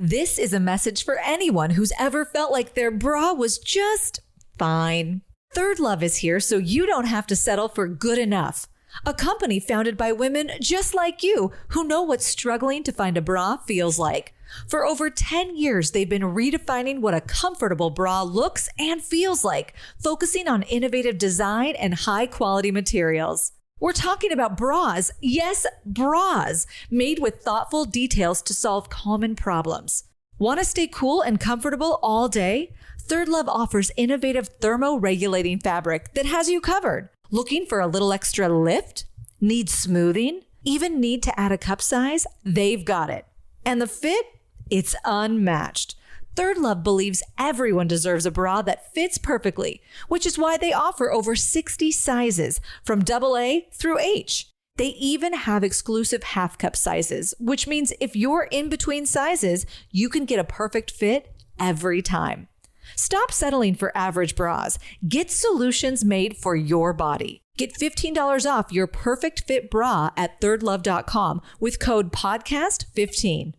This is a message for anyone who's ever felt like their bra was just fine. Third Love is here so you don't have to settle for good enough. A company founded by women just like you who know what struggling to find a bra feels like. For over 10 years, they've been redefining what a comfortable bra looks and feels like, focusing on innovative design and high-quality materials. We're talking about bras, yes, bras, made with thoughtful details to solve common problems. Want to stay cool and comfortable all day? Third Love offers innovative thermo-regulating fabric that has you covered. Looking for a little extra lift? Need smoothing? Even need to add a cup size? They've got it. And the fit? It's unmatched. Third Love believes everyone deserves a bra that fits perfectly, which is why they offer over 60 sizes from AA through H. They even have exclusive half cup sizes, which means if you're in between sizes, you can get a perfect fit every time. Stop settling for average bras. Get solutions made for your body. Get $15 off your perfect fit bra at thirdlove.com with code podcast15.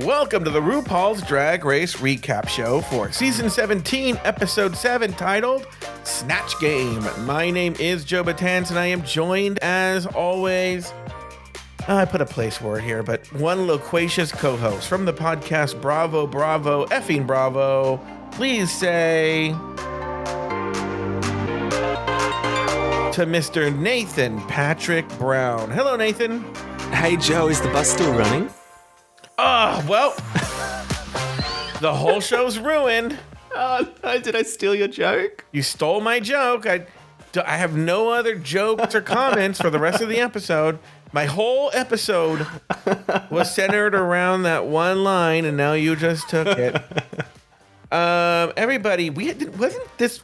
Welcome to the RuPaul's Drag Race Recap Show for Season 17, Episode 7, titled Snatch Game. My name is Joe Batanz, and I am joined, as always, I put a place for it here, but one loquacious co-host from the podcast Bravo, Bravo, effing Bravo. Please say to Mr. Nathan Patrick Brown. Hello, Nathan. Hey, Joe, is the bus still running? Oh, well, the whole show's ruined. Oh, no, did I steal your joke? You stole my joke. I have no other jokes or comments for the rest of the episode. My whole episode was centered around that one line, and now you just took it. Everybody, wasn't this...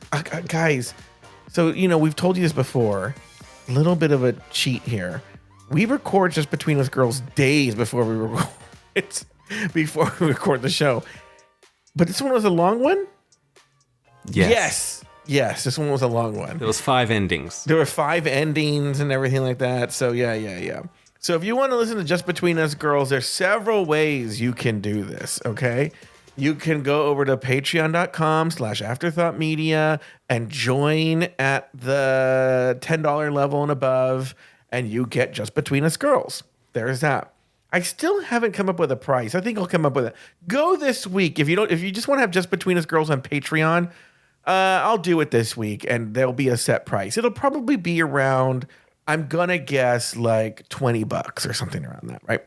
guys, so, we've told you this before. A little bit of a cheat here. We record Just Between Us Girls days before we record. Before we record the show. But this one was a long one? Yes, this one was a long one. There was 5 endings. There were 5 endings and everything like that. So yeah. So if you want to listen to Just Between Us Girls, there's several ways you can do this, okay? You can go over to patreon.com/afterthoughtmedia and join at the $10 level and above, and you get Just Between Us Girls. There's that. I still haven't come up with a price. I think I'll come up with it. Go this week. If you just want to have Just Between Us Girls on Patreon, I'll do it this week, and there'll be a set price. It'll probably be around, I'm gonna guess, like $20 or something around that, right?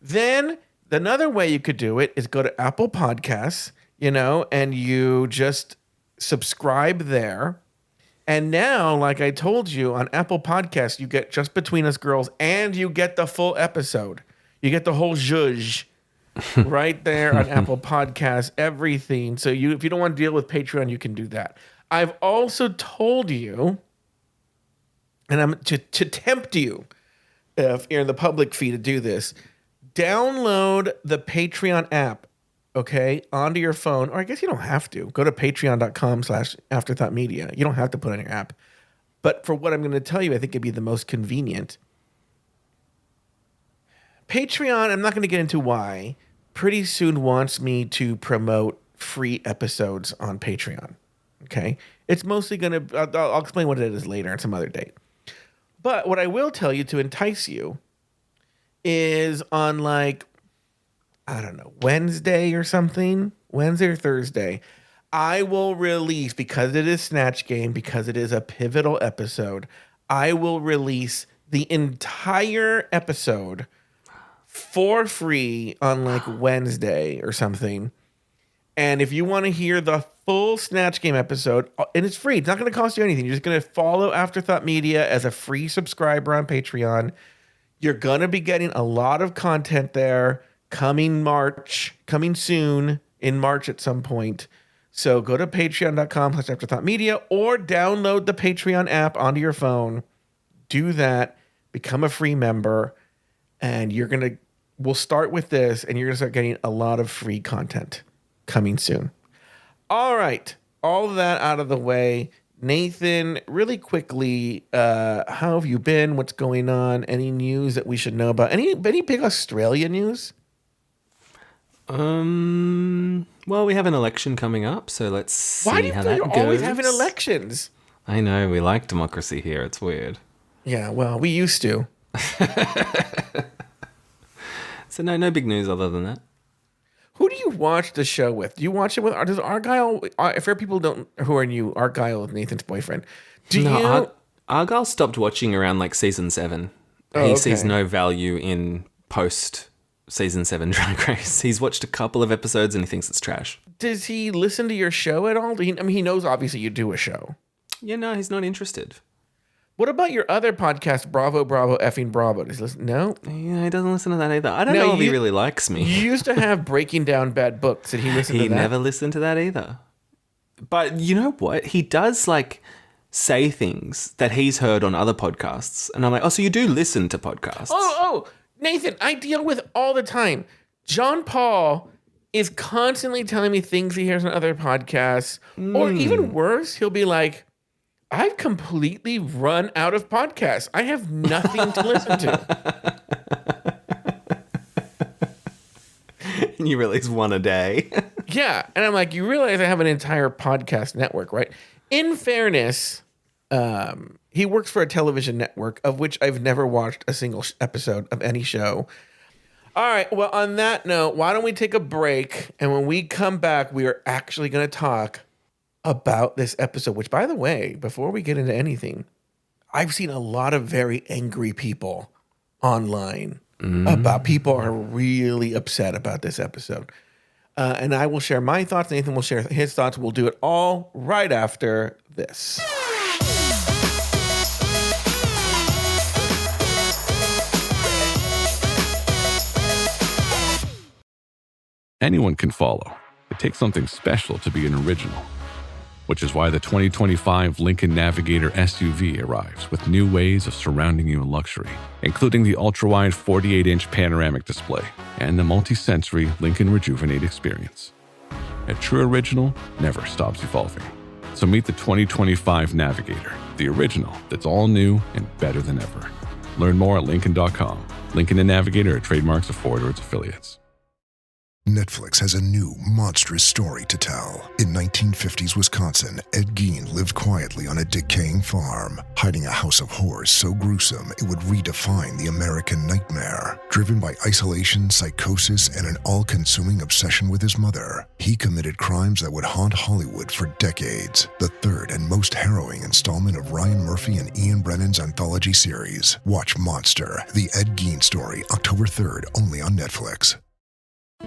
Then another way you could do it is go to Apple Podcasts, and you just subscribe there. And now, like I told you, on Apple Podcasts, you get Just Between Us Girls, and you get the full episode. You get the whole zhuzh right there on Apple Podcasts, everything. So if you don't want to deal with Patreon, you can do that. I've also told you, and I'm to tempt you, if you're in the public feed, to do this, download the Patreon app, okay, onto your phone. Or I guess you don't have to. Go to patreon.com/afterthoughtmedia. You don't have to put on your app. But for what I'm going to tell you, I think it'd be the most convenient. Patreon, I'm not going to get into why, pretty soon wants me to promote free episodes on Patreon. Okay? It's mostly going to, I'll explain what it is later on some other date. But what I will tell you to entice you is on Wednesday or something, Wednesday or Thursday, I will release, because it is Snatch Game, because it is a pivotal episode, I will release the entire episode for free on Wednesday or something. And if you want to hear the full Snatch Game episode, and it's free, it's not going to cost you anything. You're just going to follow Afterthought Media as a free subscriber on Patreon. You're going to be getting a lot of content there coming soon in March at some point. So go to patreon.com/afterthoughtmedia or download the Patreon app onto your phone. Do that. Become a free member. And you're going to we'll start with this, and you're going to start getting a lot of free content coming soon. All right. All of that out of the way. Nathan, really quickly, how have you been? What's going on? Any news that we should know about? Any big Australia news? Well, we have an election coming up, so let's see Why do you how think that you're goes. always having elections? I know, we like democracy here. It's weird. Yeah, well, we used to. So no big news other than that. Who do you watch the show with? Do you watch it with? Does Argyle? For people who are new, Argyle is Nathan's boyfriend. Argyle stopped watching around like season 7. He sees no value in post season 7 Drag Race. He's watched a couple of episodes and he thinks it's trash. Does he listen to your show at all? He knows obviously you do a show. Yeah, no, he's not interested. What about your other podcast, Bravo, Bravo, effing Bravo? Does he listen? No? Yeah, he doesn't listen to that either. I don't know if he really likes me. You used to have Breaking Down Bad Books. Did he listen to that? He never listened to that either. But you know what? He does like say things that he's heard on other podcasts. And I'm like, oh, so you do listen to podcasts? Oh, Nathan, I deal with all the time. John Paul is constantly telling me things he hears on other podcasts. Or even worse, he'll be like, I've completely run out of podcasts. I have nothing to listen to. And you release one a day. Yeah. And I'm like, you realize I have an entire podcast network, right? In fairness, he works for a television network of which I've never watched a single episode of any show. All right. Well, on that note, why don't we take a break? And when we come back, we are actually going to talk about this episode, which, by the way, before we get into anything, I've seen a lot of very angry people online about people are really upset about this episode. And I will share my thoughts. Nathan will share his thoughts. We'll do it all right after this. Anyone can follow. It takes something special to be an original, which is why the 2025 Lincoln Navigator SUV arrives with new ways of surrounding you in luxury, including the ultra-wide 48-inch panoramic display and the multi-sensory Lincoln Rejuvenate experience. A true original never stops evolving. So meet the 2025 Navigator, the original that's all new and better than ever. Learn more at Lincoln.com. Lincoln and Navigator are trademarks of Ford or its affiliates. Netflix has a new, monstrous story to tell. In 1950s Wisconsin, Ed Gein lived quietly on a decaying farm, hiding a house of horrors so gruesome it would redefine the American nightmare. Driven by isolation, psychosis, and an all-consuming obsession with his mother, he committed crimes that would haunt Hollywood for decades. The third and most harrowing installment of Ryan Murphy and Ian Brennan's anthology series. Watch Monster, the Ed Gein story, October 3rd, only on Netflix.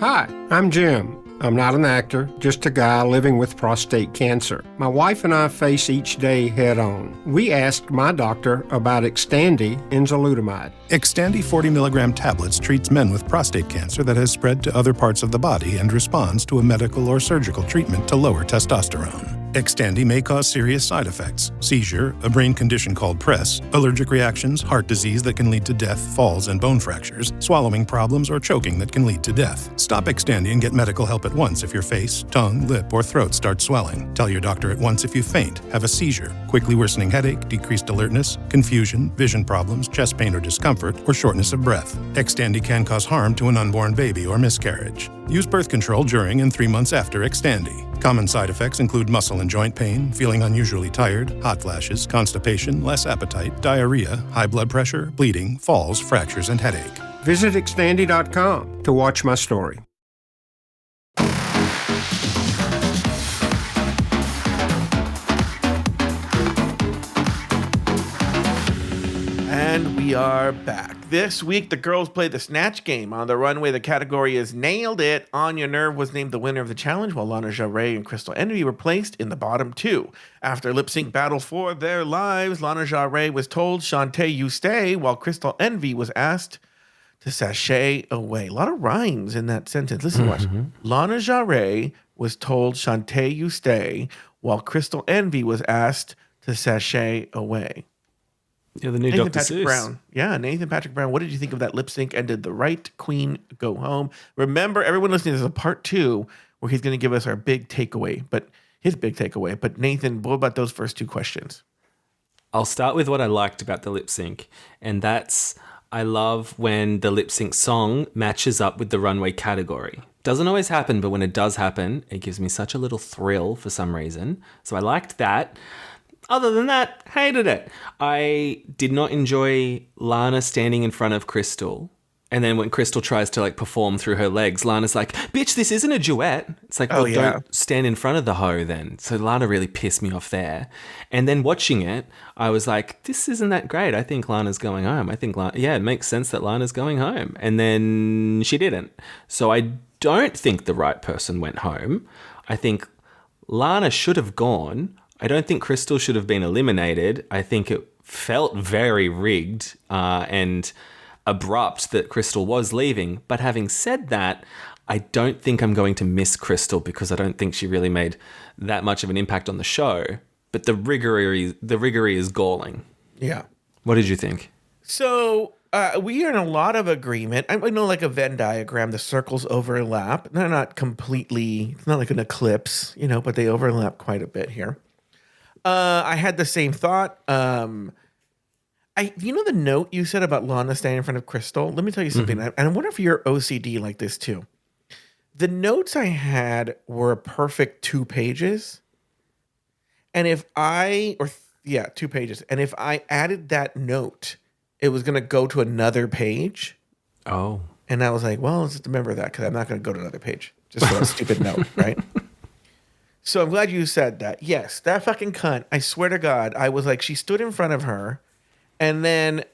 Hi, I'm Jim. I'm not an actor, just a guy living with prostate cancer. My wife and I face each day head on. We asked my doctor about Xtandi enzalutamide. Xtandi 40 milligram tablets treats men with prostate cancer that has spread to other parts of the body and responds to a medical or surgical treatment to lower testosterone. Xtandi may cause serious side effects: seizure, a brain condition called PRESS, allergic reactions, heart disease that can lead to death, falls and bone fractures, swallowing problems, or choking that can lead to death. Stop Xtandi and get medical help at once if your face, tongue, lip, or throat starts swelling. Tell your doctor at once if you faint, have a seizure, quickly worsening headache, decreased alertness, confusion, vision problems, chest pain or discomfort, or shortness of breath. Xtandi can cause harm to an unborn baby or miscarriage. Use birth control during and 3 months after Xtandi. Common side effects include muscle and joint pain, feeling unusually tired, hot flashes, constipation, less appetite, diarrhea, high blood pressure, bleeding, falls, fractures, and headache. Visit Xtandi.com to watch my story. And we are back. This week, the girls play the Snatch Game. On the runway, the category is Nailed It. Anya Nerve was named the winner of the challenge, while Lana Jarre and Crystal Envy were placed in the bottom two. After a lip-sync battle for their lives, Lana Jarre was told, Shantae, you stay, while Crystal Envy was asked to sashay away. A lot of rhymes in that sentence. Listen, watch. Lana Jarre was told, Shantae, you stay, while Crystal Envy was asked to sashay away. Yeah, the new Nathan Dr. Patrick Seuss. Brown. Yeah, Nathan Patrick Brown. What did you think of that lip sync? And did the right queen go home? Remember, everyone listening, there's a part 2 where he's going to give us our big takeaway, but his big takeaway. But Nathan, what about those first 2 questions? I'll start with what I liked about the lip sync, and that's I love when the lip sync song matches up with the runway category. Doesn't always happen, but when it does happen, it gives me such a little thrill for some reason. So I liked that. Other than that, hated it. I did not enjoy Lana standing in front of Crystal. And then when Crystal tries to like perform through her legs, Lana's like, bitch, this isn't a duet. It's like, well, don't stand in front of the hoe then. So Lana really pissed me off there. And then watching it, I was like, this isn't that great. I think Lana's going home. I think, it makes sense that Lana's going home. And then she didn't. So I don't think the right person went home. I think Lana should have gone. I don't think Crystal should have been eliminated. I think it felt very rigged and abrupt that Crystal was leaving. But having said that, I don't think I'm going to miss Crystal because I don't think she really made that much of an impact on the show. But the riggery is galling. Yeah. What did you think? So we are in a lot of agreement. I know, like a Venn diagram, the circles overlap. They're not completely, it's not like an eclipse, but they overlap quite a bit here. I had the same thought. The note you said about Lana standing in front of Crystal? Let me tell you something. And I wonder if you're OCD like this too. The notes I had were a perfect 2 pages. And if 2 pages. And if I added that note, it was going to go to another page. Oh. And I was like, well, let's just remember that because I'm not going to go to another page. Just for a stupid note, right? So I'm glad you said that. Yes, that fucking cunt. I swear to God, I was like, she stood in front of her, and then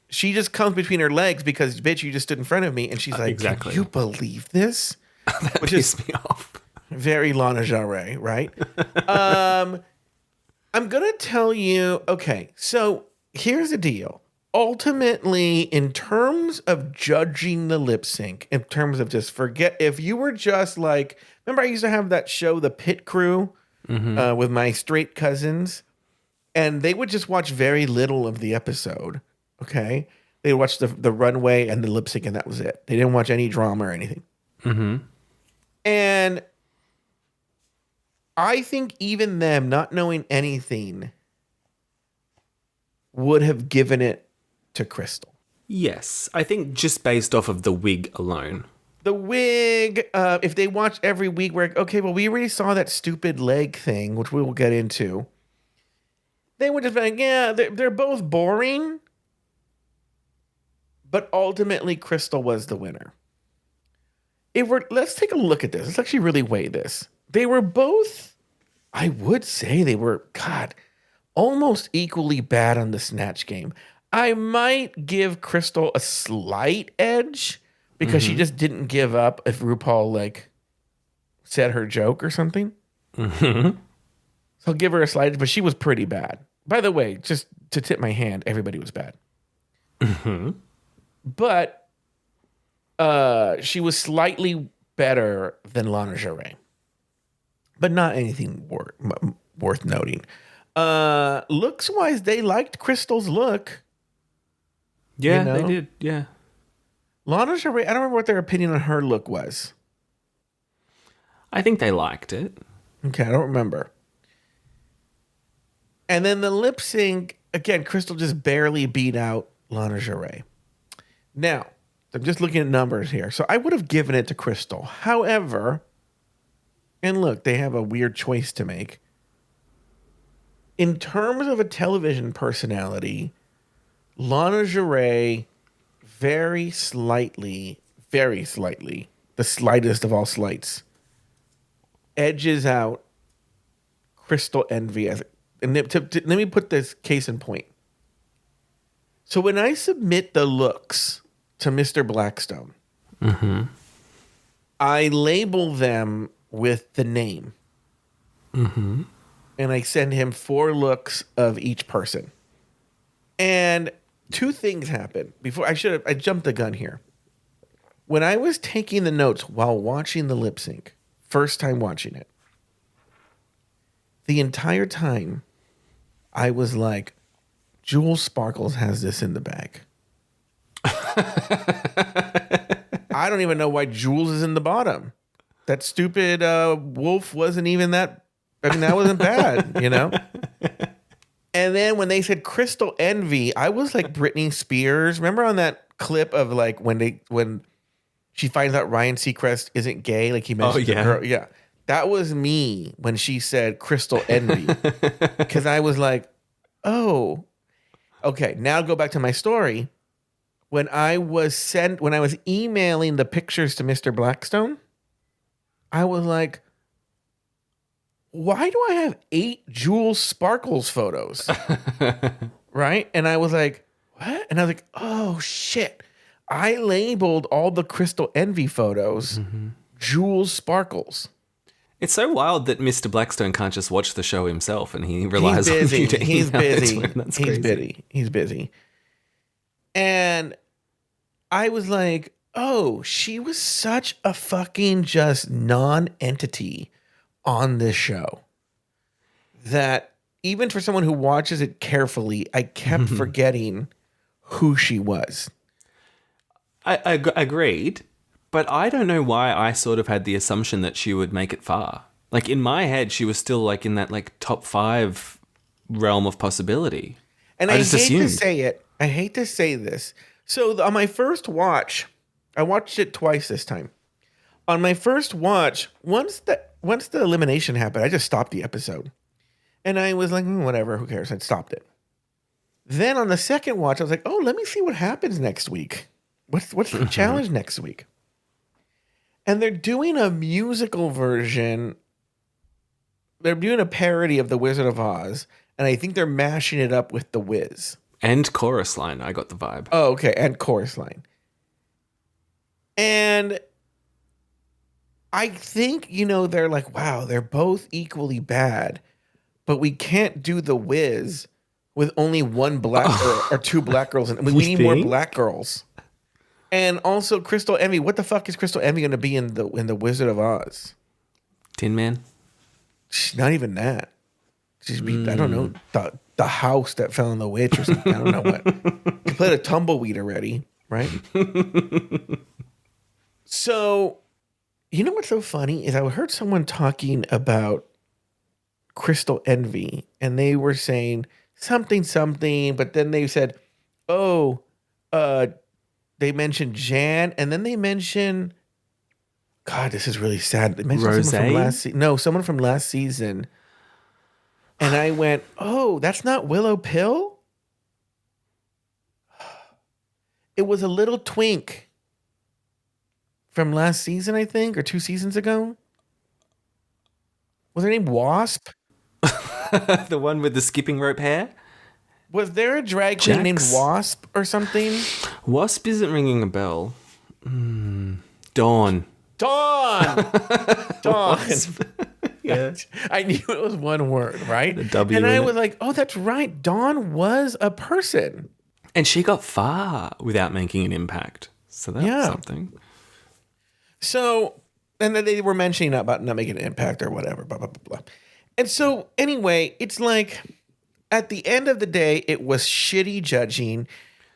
she just comes between her legs because, bitch, you just stood in front of me. And she's like, exactly. Can you believe this? That pissed me off. Very Lana Jarre, right? I'm going to tell you, okay, so here's the deal. Ultimately, in terms of judging the lip sync, in terms of just forget, if you were just like, remember I used to have that show, The Pit Crew, with my straight cousins, and they would just watch very little of the episode, okay? They would watch the runway and the lip sync, and that was it. They didn't watch any drama or anything. Mm-hmm. And I think even them, not knowing anything, would have given it to Crystal. Yes, I think just based off of the wig alone. The wig, if they watch every week, we're like, okay, well, we already saw that stupid leg thing, which we will get into. They would just be like, yeah, they're both boring, but ultimately Crystal was the winner. Let's take a look at this. Let's actually really weigh this. They were both, I would say they were, almost equally bad on the Snatch Game. I might give Crystal a slight edge because she just didn't give up if RuPaul said her joke or something. Mm-hmm. So I'll give her a slight edge, but she was pretty bad. By the way, just to tip my hand, everybody was bad. Mm-hmm. But she was slightly better than Lana Jarre. But not anything worth noting. Looks-wise, they liked Crystal's look. Yeah, they did. Yeah. Lana Jarre, I don't remember what their opinion on her look was. I think they liked it. Okay, I don't remember. And then the lip sync, again, Crystal just barely beat out Lana Jarre. Now, I'm just looking at numbers here. So I would have given it to Crystal. However, and look, they have a weird choice to make. In terms of a television personality, Lana Jarre very slightly, the slightest of all slights, edges out Crystal Envy. And let me put this case in point. So when I submit the looks to Mr. Blackstone, I label them with the name. Mm-hmm. And I send him 4 looks of each person. And 2 things happened. I jumped the gun here. When I was taking the notes while watching the lip sync, first time watching it, the entire time I was like, Jules Sparkles has this in the bag. I don't even know why Jules is in the bottom. That stupid wolf wasn't even that. I mean, that wasn't bad, you know? And then when they said Crystal Envy, I was like Britney Spears. Remember on that clip of like when she finds out Ryan Seacrest isn't gay, like he mentioned the girl. Yeah. That was me when she said Crystal Envy. Because I was like, oh. Okay, now go back to my story. When I was emailing the pictures to Mr. Blackstone, I was like, why do I have 8 Jules Sparkles photos? Right? And I was like, what? And I was like, oh shit. I labeled all the Crystal Envy photos Jules Sparkles. It's so wild that Mr. Blackstone can't just watch the show himself and he relies on you to He's busy. That's crazy. He's busy. And I was like, oh, she was such a fucking just non-entity on this show that even for someone who watches it carefully, I kept forgetting who she was. I agreed, but I don't know why I sort of had the assumption that she would make it far. Like in my head, she was still like in that like top 5 realm of possibility. And I hate to say it. I hate to say this. So on my first watch, I watched it twice this time. On my first watch, once the elimination happened, I just stopped the episode. And I was like, whatever, who cares? I stopped it. Then on the second watch, I was like, oh, let me see what happens next week. What's the challenge next week? And they're doing a musical version. They're doing a parody of The Wizard of Oz. And I think they're mashing it up with The Wiz. And chorus line, I got the vibe. Oh, okay. And chorus line. And I think, they're like, wow, they're both equally bad. But we can't do The Wiz with only one black girl or 2 black girls. And we need more black girls. And also Crystal Envy. What the fuck is Crystal Envy going to be in the Wizard of Oz? Tin Man? She's not even that. She's I don't know, the house that fell in the witch or something. I don't know what. She played a tumbleweed already, right? So, you know what's so funny is I heard someone talking about Crystal Envy, and they were saying something, but then they said, oh, they mentioned Jan, and then they mentioned, God, this is really sad. They mentioned someone from last season. And I went, oh, that's not Willow Pill? It was a little twink from last season, I think, or 2 seasons ago. Was her name Wasp? The one with the skipping rope hair? Was there a drag queen named Wasp or something? Wasp isn't ringing a bell. Dawn. Dawn. Yeah. I knew it was one word, right? The W and I was like, oh, that's right. Dawn was a person. And she got far without making an impact. So that's something. So, and then they were mentioning about not making an impact or whatever, blah, blah, blah, blah. And so, anyway, it's like, at the end of the day, it was shitty judging.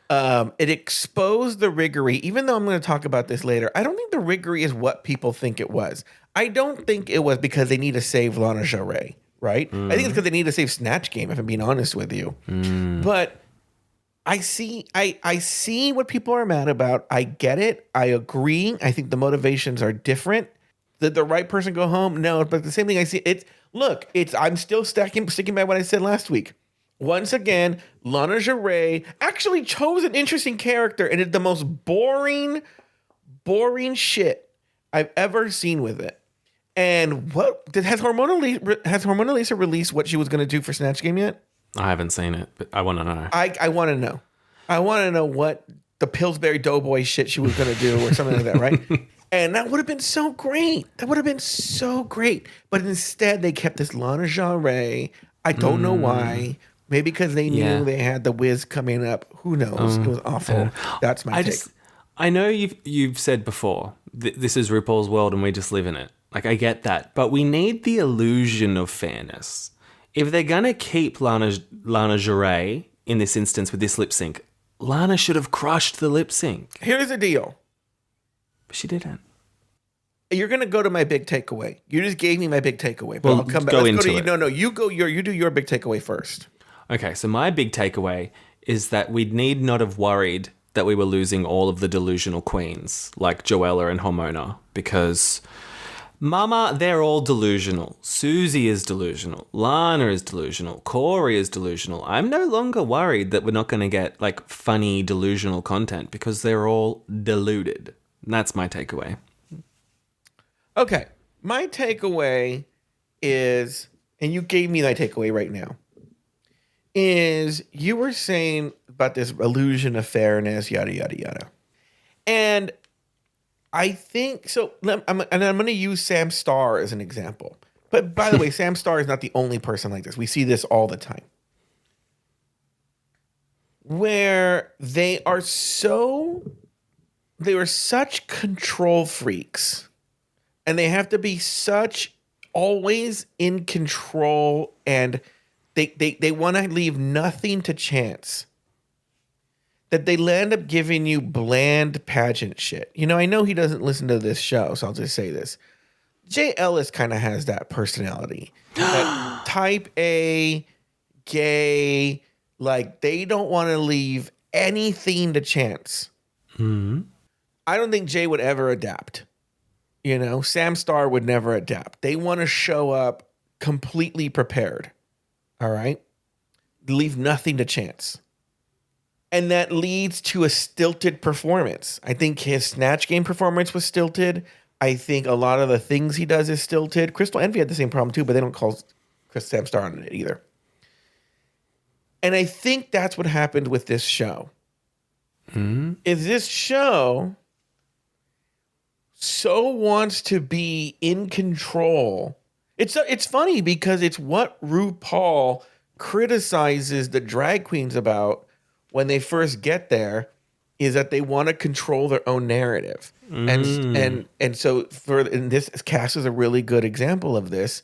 It exposed the riggery, even though I'm going to talk about this later. I don't think the riggery is what people think it was. I don't think it was because they need to save Lana Del Rey, right? I think it's because they need to save Snatch Game, if I'm being honest with you. But I see what people are mad about. I get it. I agree. I think the motivations are different. Did the right person go home? No, but the same thing I see. I'm still sticking by what I said last week. Once again, Lana Del Rey actually chose an interesting character and did the most boring shit I've ever seen with it. And has Hormona Lisa released what she was going to do for Snatch Game yet? I haven't seen it, but I want to know. I want to know. I want to know what the Pillsbury Doughboy shit she was going to do or something like that, right? And that would have been so great. But instead, they kept this Lana Del Rey. I don't know why. Maybe because they knew they had the Wiz coming up. Who knows? It was awful. That's my take. I know you've said before, this is RuPaul's world and we just live in it. Like, I get that. But we need the illusion of fairness. If they're going to keep Lana Del Rey in this instance with this lip sync. Lana should have crushed the lip sync. Here's the deal. But she didn't. You're gonna go to my big takeaway. You just gave me my big takeaway, but Well, I'll come back. go Let's go to into you. it. No, you go. You do your big takeaway first. Okay, so my big takeaway is that we need not have worried that we were losing all of the delusional queens like Joella and Hormona, because Mama, they're all delusional. Susie is delusional. Lana is delusional. Corey is delusional. I'm no longer worried that we're not going to get like funny delusional content because they're all deluded. And that's my takeaway. Okay, my takeaway is, and you gave me my takeaway right now, is you were saying about this illusion of fairness, yada, yada, yada. And I think, so, I'm going to use Sam Starr as an example. But by the way, Sam Starr is not the only person like this. We see this all the time. Where they are such control freaks. And they have to be such always in control, and they want to leave nothing to chance, that they end up giving you bland pageant shit. You know, I know he doesn't listen to this show, so I'll just say this. Jay Ellis kind of has that personality. That type A, gay, like they don't want to leave anything to chance. Mm-hmm. I don't think Jay would ever adapt. You know, Sam Starr would never adapt. They want to show up completely prepared. All right? Leave nothing to chance. And that leads to a stilted performance. I think his Snatch Game performance was stilted. I think a lot of the things he does is stilted. Crystal Envy had the same problem too, but they don't call Sam Starr on it either. And I think that's what happened with this show. Mm-hmm. Is this show so wants to be in control. It's funny because it's what RuPaul criticizes the drag queens about when they first get there, is that they want to control their own narrative. And so this cast is a really good example of this.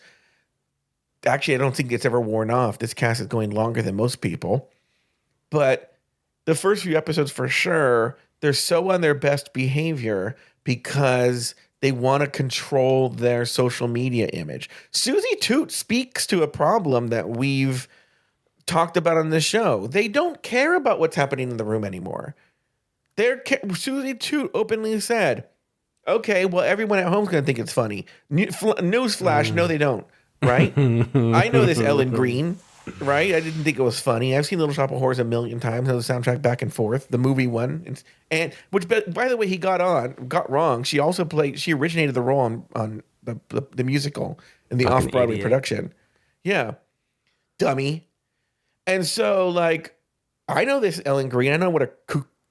Actually, I don't think it's ever worn off. This cast is going longer than most people. But the first few episodes for sure, they're so on their best behavior because they want to control their social media image. Susie Toot speaks to a problem that we've talked about on this show. They don't care about what's happening in the room anymore. Susie Toot openly said, okay, well, everyone at home is going to think it's funny. Newsflash, no, they don't, right? I know this Ellen Green, right? I didn't think it was funny. I've seen Little Shop of Horrors a million times. I know the soundtrack back and forth, the movie one. And which, by the way, he got wrong. She originated the role on the musical in the Fucking off-Broadway idiot. production. Yeah. Dummy. And so, like, I know this Ellen Green. I know what a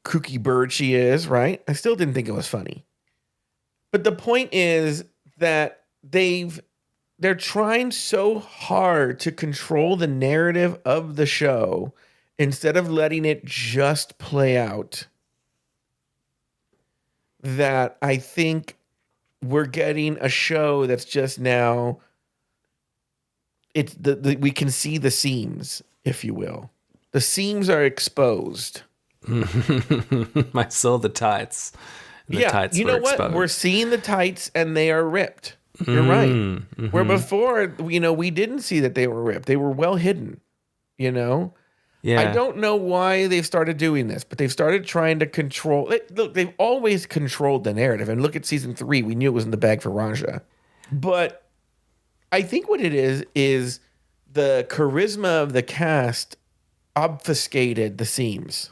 kooky bird she is, right? I still didn't think it was funny. But the point is that they're trying so hard to control the narrative of the show instead of letting it just play out, that I think we're getting a show that's just now, we can see the seams, if you will. The seams are exposed. I saw the tights. The tights you know were what? exposed. We're seeing the tights and they are ripped. You're right. Where before, we didn't see that they were ripped. They were well hidden, Yeah. I don't know why they've started doing this, but they've started trying to control. Look, they've always controlled the narrative. And look at season 3. We knew it was in the bag for Raja. But I think what it is the charisma of the cast obfuscated the seams.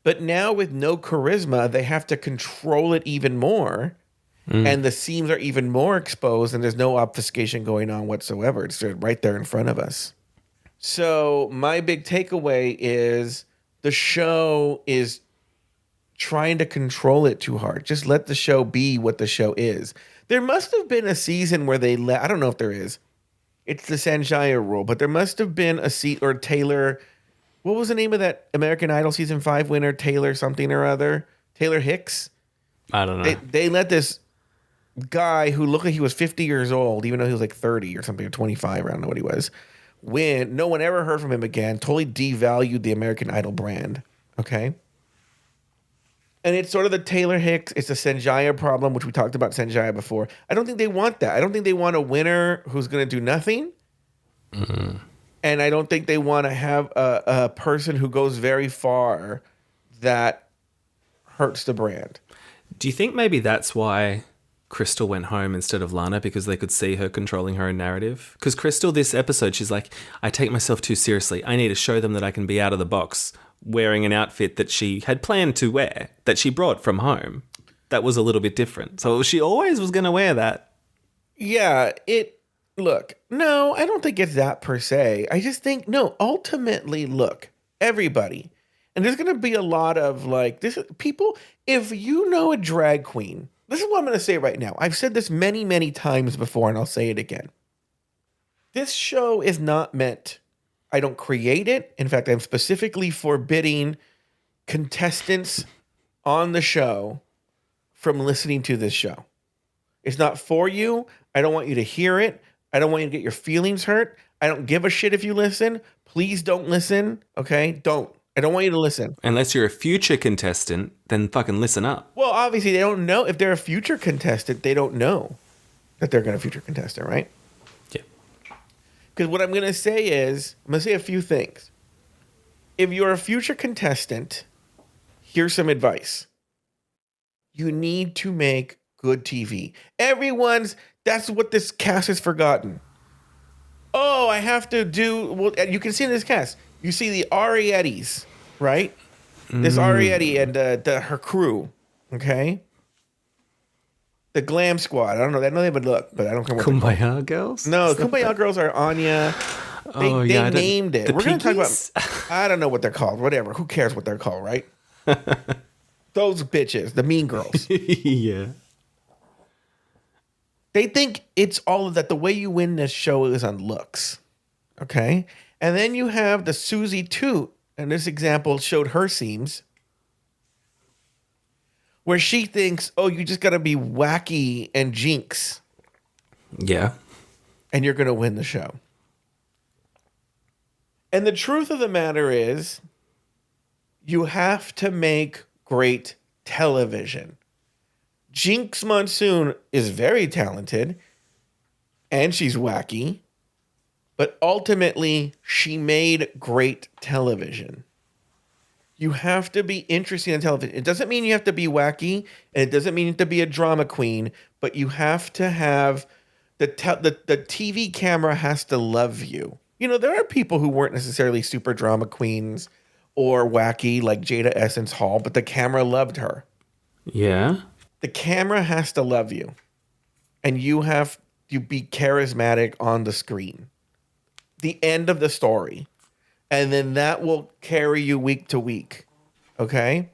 But now with no charisma, they have to control it even more. And the seams are even more exposed, and there's no obfuscation going on whatsoever. It's right there in front of us. So my big takeaway is the show is trying to control it too hard. Just let the show be what the show is. There must have been a season where I don't know if there is. It's the Sanjaya rule, but there must have been a seat or Taylor. What was the name of that American Idol season 5 winner? Taylor something or other. Taylor Hicks. I don't know. They let this guy who looked like he was 50 years old, even though he was like 30 or something, or 25, I don't know what he was win. No one ever heard from him again. Totally devalued the American Idol brand. Okay. And it's sort of the Taylor Hicks, it's a Sanjaya problem, which we talked about Sanjaya before. I don't think they want that. I don't think they want a winner who's going to do nothing. Mm-hmm. And I don't think they want to have a person who goes very far that hurts the brand. Do you think maybe that's why Crystal went home instead of Lana, because they could see her controlling her own narrative? Because Crystal, this episode, she's like, I take myself too seriously. I need to show them that I can be out of the box wearing an outfit that she had planned to wear, that she brought from home. That was a little bit different. So she always was going to wear that. Yeah, look, no, I don't think it's that per se. I just think, no, ultimately, look, everybody, and there's going to be a lot of like, this people, if you know a drag queen, this is what I'm going to say right now. I've said this many, many times before, and I'll say it again. This show is not meant, I don't create it. In fact, I'm specifically forbidding contestants on the show from listening to this show. It's not for you. I don't want you to hear it. I don't want you to get your feelings hurt. I don't give a shit if you listen. Please don't listen, okay? Don't. I don't want you to listen. Unless you're a future contestant, then fucking listen up. Well, obviously, they don't know. If they're a future contestant, they don't know that they're going to future contestant, right? Yeah. Because what I'm going to say is, I'm going to say a few things. If you're a future contestant, here's some advice. You need to make good TV. That's what this cast has forgotten. Oh, I have to do, well, you can see in this cast, you see the Ariettis, right? This Arietti and her crew, okay? The Glam Squad. I don't know. I know they would look, but I don't care what Kumbaya Girls? No, Kumbaya Girls are Anya. They named it. We're going to talk about, I don't know what they're called. Whatever. Who cares what they're called, right? Those bitches, the mean girls. Yeah. They think it's all of that. The way you win this show is on looks. Okay? And then you have the Susie Toot, and this example showed her seams, where she thinks, oh, you just got to be wacky and jinx. Yeah. And you're going to win the show. And the truth of the matter is, you have to make great television. Jinx Monsoon is very talented, and she's wacky, but ultimately, she made great television. You have to be interesting in television. It doesn't mean you have to be wacky, and it doesn't mean you have to be a drama queen, but you have to have the TV camera has to love you. You know, there are people who weren't necessarily super drama queens or wacky like Jada Essence Hall, but the camera loved her. Yeah. The camera has to love you, and you be charismatic on the screen. The end of the story. And then that will carry you week to week. Okay?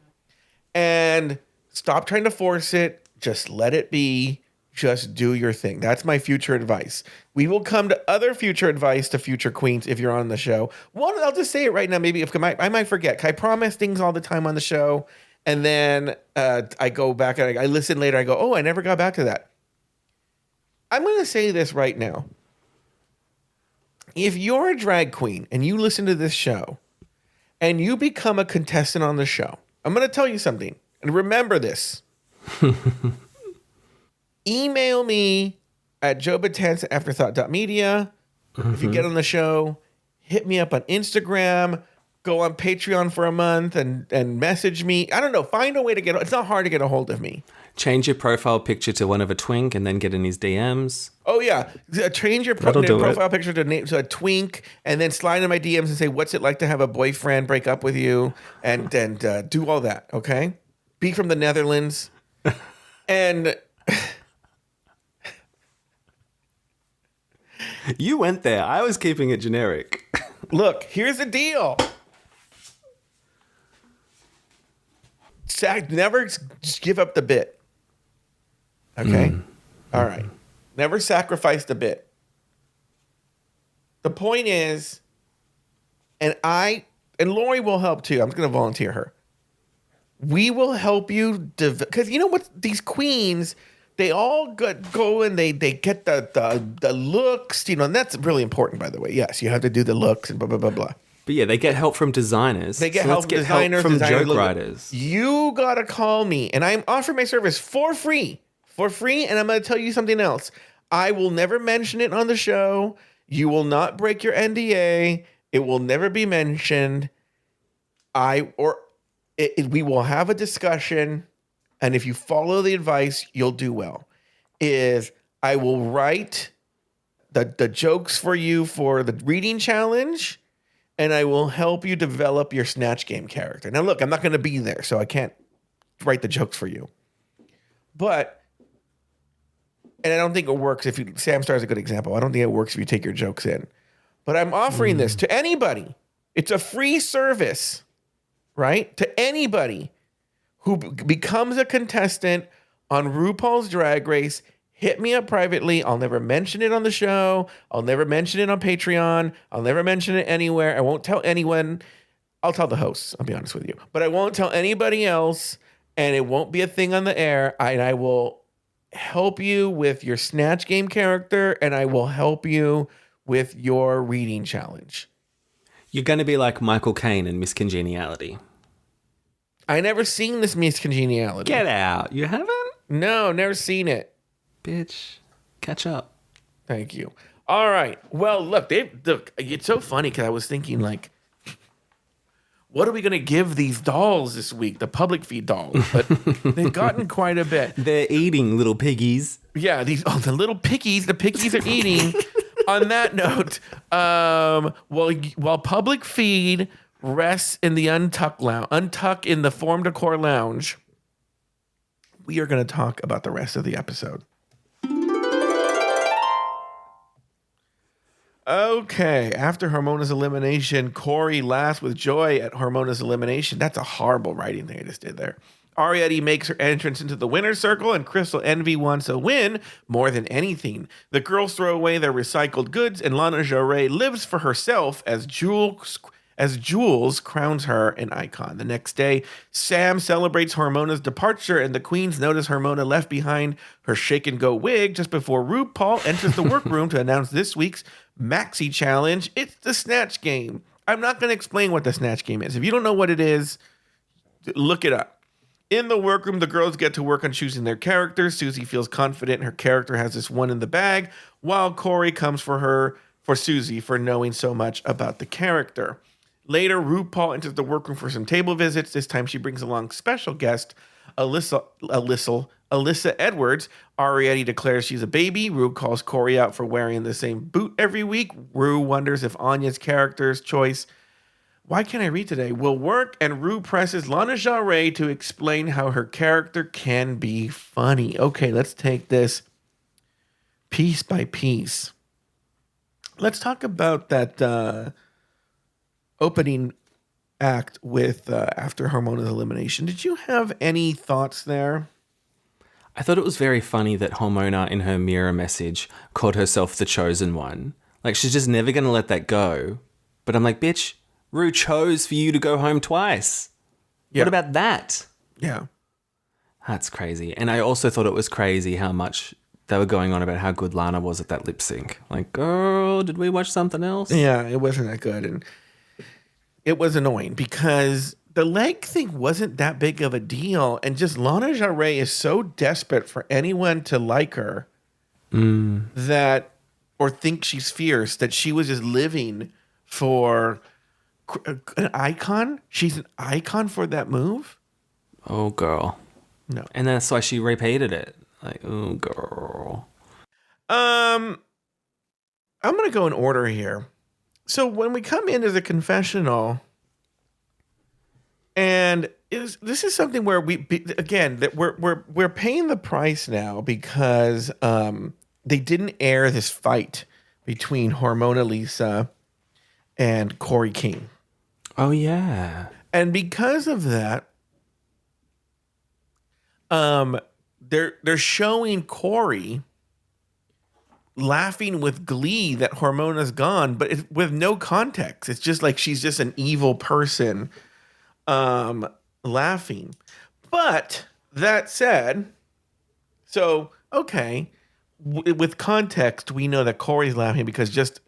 And stop trying to force it. Just let it be. Just do your thing. That's my future advice. We will come to other future advice to future queens if you're on the show. One, I'll just say it right now. Maybe I might forget. I promise things all the time on the show. And then I go back and I listen later. I go, oh, I never got back to that. I'm going to say this right now. If you're a drag queen and you listen to this show and you become a contestant on the show, I'm going to tell you something. And remember this. Email me at joebatanza@afterthought.media. If you get on the show, hit me up on Instagram. Go on Patreon for a month and message me. I don't know. Find a way to get. It's not hard to get a hold of me. Change your profile picture to one of a twink and then get in his DMs. Oh, yeah. Change your profile picture to a twink and then slide in my DMs and say, what's it like to have a boyfriend break up with you? And do all that, okay? Be from the Netherlands. And you went there. I was keeping it generic. Look, here's the deal. Never just give up the bit. Okay? All right. Never sacrifice the bit. The point is, and Lori will help too. I'm going to volunteer her. We will help you because you know what? These queens, they all go and they get the looks, you know, and that's really important, by the way. Yes, you have to do the looks and blah, blah, blah, blah. But yeah, they get help from designers. They get So help let's from get designers, help from designers, joke writers. You got to call me, and I'm offering my service for free, and I'm going to tell you something else. I will never mention it on the show. You will not break your NDA. It will never be mentioned. We will have a discussion, and if you follow the advice, you'll do well. I will write the jokes for you for the reading challenge, and I will help you develop your Snatch Game character. Now, look, I'm not going to be there, so I can't write the jokes for you. But, and I don't think it works if you, Sam Star's a good example. I don't think it works if you take your jokes in. But I'm offering this to anybody. It's a free service, right? To anybody who becomes a contestant on RuPaul's Drag Race. Hit me up privately. I'll never mention it on the show. I'll never mention it on Patreon. I'll never mention it anywhere. I won't tell anyone. I'll tell the hosts, I'll be honest with you. But I won't tell anybody else, and it won't be a thing on the air. I will help you with your Snatch Game character, and I will help you with your reading challenge. You're going to be like Michael Caine in Miss Congeniality. I never seen this Miss Congeniality. Get out. You haven't? No, never seen it. Bitch, catch up. Thank you. All right. Well, look, it's so funny because I was thinking, like, what are we going to give these dolls this week? The public feed dolls. But they've gotten quite a bit. They're eating, little piggies. Yeah, the little piggies. The piggies are eating. On that note, while public feed rests in the untuck in the Form Decor Lounge, we are going to talk about the rest of the episode. Okay, after Hormona's elimination, Corey laughs with joy at Hormona's elimination. That's a horrible writing thing I just did there. Ariette makes her entrance into the winner's circle, and Crystal Envy wants a win more than anything. The girls throw away their recycled goods, and Lana Jarre lives for herself as Jules crowns her an icon. The next day, Sam celebrates Hormona's departure, and the queens notice Hormona left behind her shake-and-go wig just before RuPaul enters the workroom to announce this week's Maxi Challenge. It's the Snatch Game. I'm not going to explain what the Snatch Game is. If you don't know what it is, look it up. In the workroom, the girls get to work on choosing their characters. Susie feels confident her character has this one in the bag, while Corey comes for Susie for knowing so much about the character. Later, RuPaul enters the workroom for some table visits. This time she brings along special guest Alyssa Edwards. Ariette declares she's a baby. Ru calls Corey out for wearing the same boot every week. Ru wonders if Anya's character's choice, why can't I read today, will work, and Ru presses Lana Jarre to explain how her character can be funny. Okay, let's take this piece by piece. Let's talk about that opening act with after Hormona's elimination. Did you have any thoughts there? I thought it was very funny that Hormona in her mirror message called herself the chosen one. Like, she's just never going to let that go. But I'm like, bitch, Ru chose for you to go home twice. Yeah. What about that? Yeah. That's crazy. And I also thought it was crazy how much they were going on about how good Lana was at that lip sync. Like, girl, did we watch something else? Yeah, it wasn't that good. And it was annoying because the leg thing wasn't that big of a deal. And just Lana Jarre is so desperate for anyone to like her that, or think she's fierce, that she was just living for an icon. She's an icon for that move. Oh, girl. No. And that's why she repeated it. Like, oh, girl. I'm going to go in order here. So when we come in as a confessional, and this is something where we're paying the price now because they didn't air this fight between Hormona Lisa and Corey King. Oh yeah, and because of that, they're showing Corey laughing with glee that Hormona's gone, but with no context. It's just like she's just an evil person laughing. But that said, so okay, with context, we know that Corey's laughing because just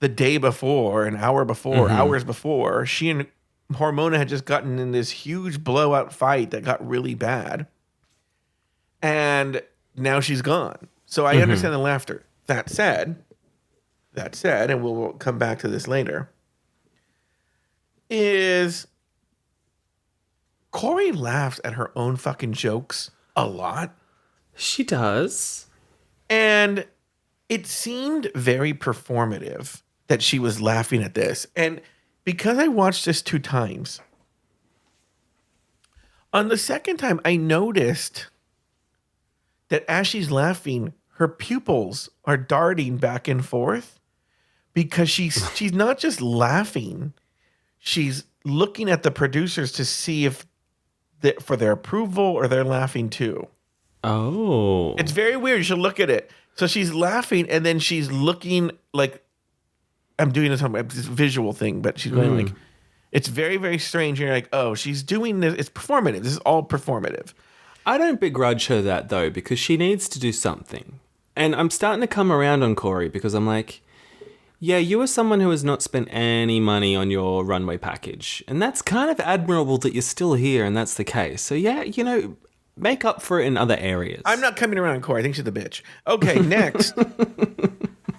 the day before, an hour before, hours before, she and Hormona had just gotten in this huge blowout fight that got really bad. And now she's gone. So I understand the laughter. That said, and we'll come back to this later, is Corey laughs at her own fucking jokes a lot. She does. And it seemed very performative that she was laughing at this. And because I watched this 2 times, on the second time, I noticed that as she's laughing, her pupils are darting back and forth because she's not just laughing, she's looking at the producers to see if for their approval or they're laughing too. Oh. It's very weird. You should look at it. So she's laughing and then she's looking like, I'm doing this visual thing, but she's going like, it's very, very strange. You're like, oh, she's doing this. It's performative. This is all performative. I don't begrudge her that, though, because she needs to do something. And I'm starting to come around on Corey because I'm like, yeah, you are someone who has not spent any money on your runway package. And that's kind of admirable that you're still here and that's the case. So, yeah, you know, make up for it in other areas. I'm not coming around on Corey. I think she's a bitch. Okay, next.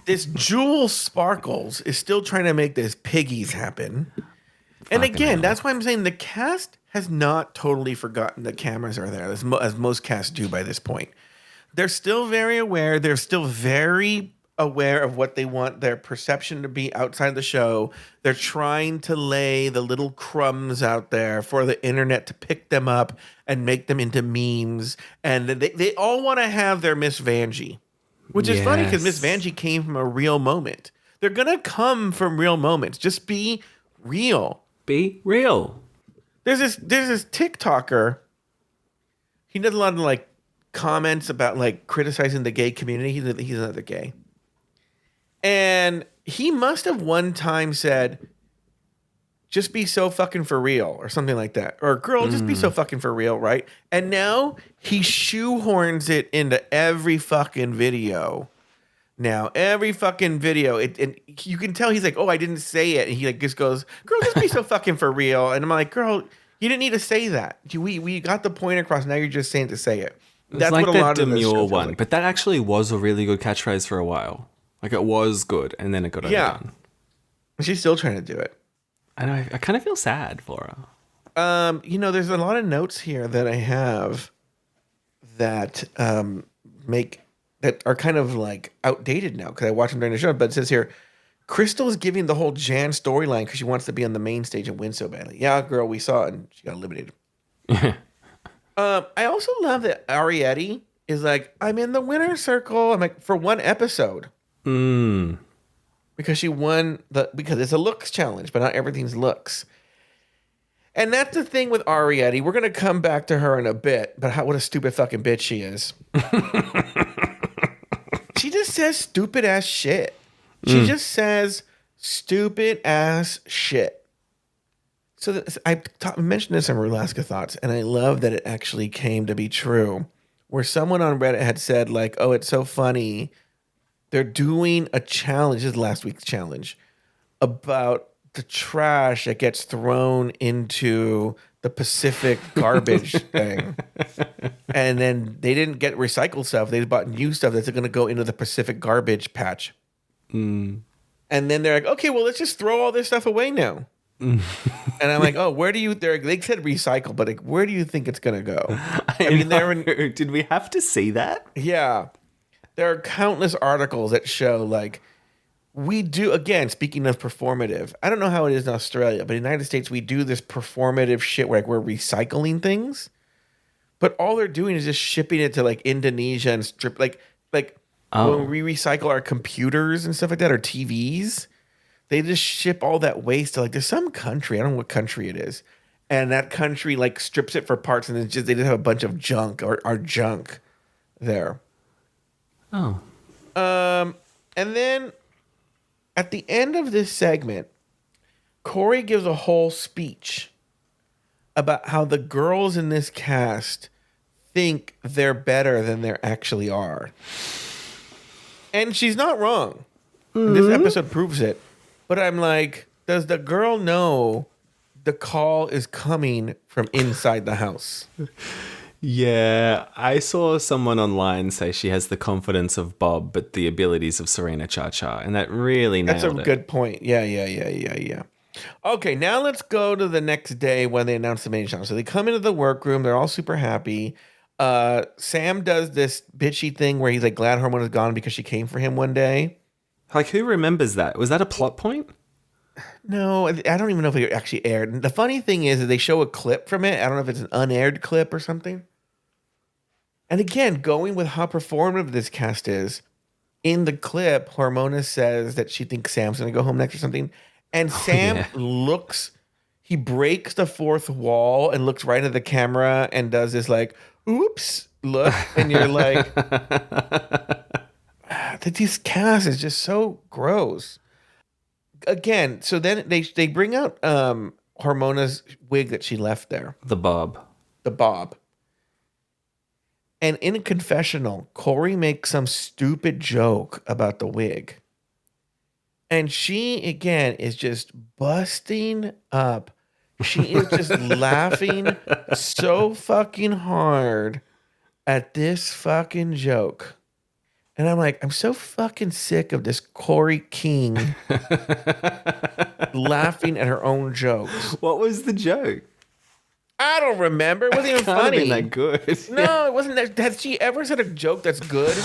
This Jewel Sparkles is still trying to make this piggies happen. And again, that's why I'm saying the cast has not totally forgotten the cameras are there, as most casts do by this point. They're still very aware. They're still very aware of what they want their perception to be outside the show. They're trying to lay the little crumbs out there for the internet to pick them up and make them into memes. And they all want to have their Miss Vanjie, which is funny because Miss Vanjie came from a real moment. They're going to come from real moments. Just be real. Be real. There's this TikToker. He does a lot of like comments about like criticizing the gay community. He's another gay. And he must have one time said, just be so fucking for real or something like that. Or girl, just be so fucking for real, right? And now he shoehorns it into every fucking video. Now, every fucking video, and you can tell he's like, oh, I didn't say it. And he like just goes, girl, just be so fucking for real. And I'm like, girl, you didn't need to say that. We got the point across. Now you're just saying to say it. That's like what a lot of this demure one. Like. But that actually was a really good catchphrase for a while. Like it was good. And then it got overdone. She's still trying to do it. I know. I kind of feel sad for her. You know, there's a lot of notes here that I have that that are kind of like outdated now because I watched them during the show. But it says here, Crystal is giving the whole Jan storyline because she wants to be on the main stage and win so badly. Yeah, girl, we saw it and she got eliminated. I also love that Arietti is like, I'm in the winner's circle. I'm like, for one episode. Because she won because it's a looks challenge, but not everything's looks. And that's the thing with Arietti. We're going to come back to her in a bit, but what a stupid fucking bitch she is. She just says stupid ass shit. She just says stupid ass shit. So I mentioned this in Rulaska Thoughts, and I love that it actually came to be true. Where someone on Reddit had said, like, oh, it's so funny. They're doing a challenge, this is last week's challenge, about the trash that gets thrown into the Pacific garbage thing. And then they didn't get recycled stuff. They bought new stuff that's going to go into the Pacific garbage patch. And then they're like, okay, well, let's just throw all this stuff away now. And I'm like, oh, where do you, they said recycle, but like, where do you think it's going to go? I mean, did we have to see that? Yeah. There are countless articles that show like, we do, again, speaking of performative, I don't know how it is in Australia, but in the United States, we do this performative shit where like, we're recycling things, but all they're doing is just shipping it to like Indonesia and strip, like when we recycle our computers and stuff like that, or TVs, they just ship all that waste to like, there's some country, I don't know what country it is, and that country like strips it for parts and they just have a bunch of junk or junk there. Oh. And then at the end of this segment, Corey gives a whole speech about how the girls in this cast think they're better than they actually are. And she's not wrong. This episode proves it. But I'm like, does the girl know the call is coming from inside the house? Yeah, I saw someone online say she has the confidence of Bob, but the abilities of Serena Cha-Cha, and that really nailed it. That's a good point. Yeah. Okay, now let's go to the next day when they announce the main challenge. So they come into the workroom. They're all super happy. Sam does this bitchy thing where he's like glad Hormone is gone because she came for him one day. Like, who remembers that? Was that a plot point? No, I don't even know if it actually aired. And the funny thing is that they show a clip from it. I don't know if it's an unaired clip or something. And again, going with how performative this cast is, in the clip, Hormona says that she thinks Sam's going to go home next or something. And Sam looks, he breaks the fourth wall and looks right at the camera and does this like, oops, look. And you're like, this cast is just so gross. Again, so then they bring out Hormona's wig that she left there. The bob. And in a confessional, Corey makes some stupid joke about the wig. And she, again, is just busting up. She is just laughing so fucking hard at this fucking joke. And I'm like, I'm so fucking sick of this Corey King laughing at her own jokes. What was the joke? I don't remember. It wasn't even funny. Been that good. No, it wasn't that. Has she ever said a joke that's good?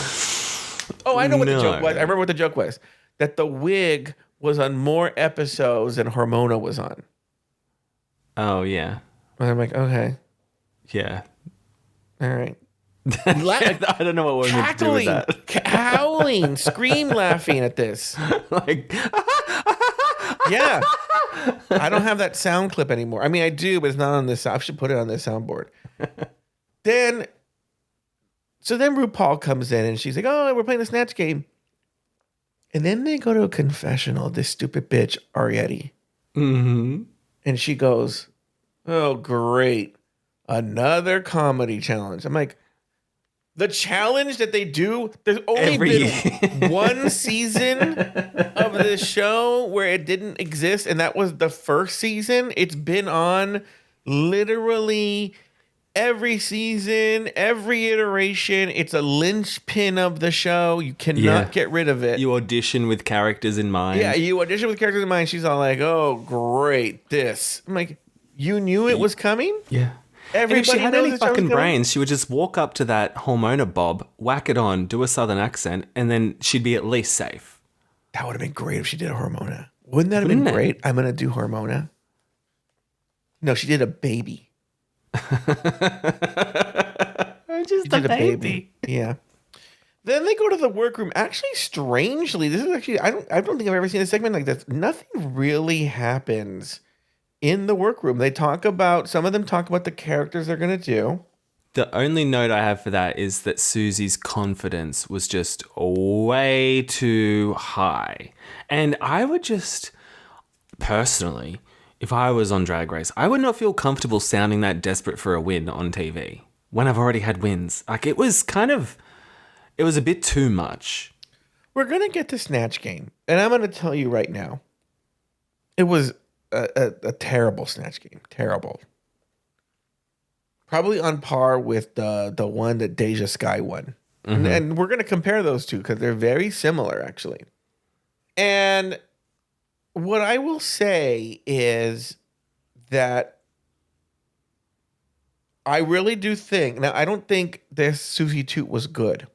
Oh, I know what the joke was. I remember what the joke was. That the wig was on more episodes than Hormona was on. Oh, yeah. And I'm like, okay. Yeah. All right. I don't know what we're meant to do with that. Howling, scream laughing at this. Like, yeah. I don't have that sound clip anymore. I mean, I do, but it's not on this. I should put it on this soundboard. Then RuPaul comes in and she's like, oh, we're playing the Snatch Game. And then they go to a confessional, this stupid bitch, Arietti. Mm-hmm. And she goes, oh, great. Another comedy challenge. I'm like, the challenge that they do, there's only been one season of this show where it didn't exist, and that was the first season. It's been on literally every season, every iteration. It's a linchpin of the show. You cannot get rid of it. You audition with characters in mind. Yeah, you audition with characters in mind. She's all like, oh, great, this. I'm like, you knew it was coming? Yeah. Everybody and if she had knows any the show was fucking coming? brains, she would just walk up to that Hormona bob, whack it on, do a southern accent, and then she'd be at least safe. That would have been great if she did a Hormona. Wouldn't that have been great? I'm going to do Hormona. No, she did a baby. Just a baby. Yeah. Then they go to the workroom. Actually, strangely, this is actually, I don't think I've ever seen a segment like this. Nothing really happens in the workroom. They talk about, some of them talk about the characters they're going to do. The only note I have for that is that Susie's confidence was just way too high. And I would just, personally, if I was on Drag Race, I would not feel comfortable sounding that desperate for a win on TV when I've already had wins. Like, it was a bit too much. We're going to get to Snatch Game. And I'm going to tell you right now, it was a terrible Snatch Game. Terrible. Probably on par with the one that Deja Sky won. Mm-hmm. And we're going to compare those two because they're very similar, actually. And what I will say is that I really do think, now I don't think this Susie Toot was good,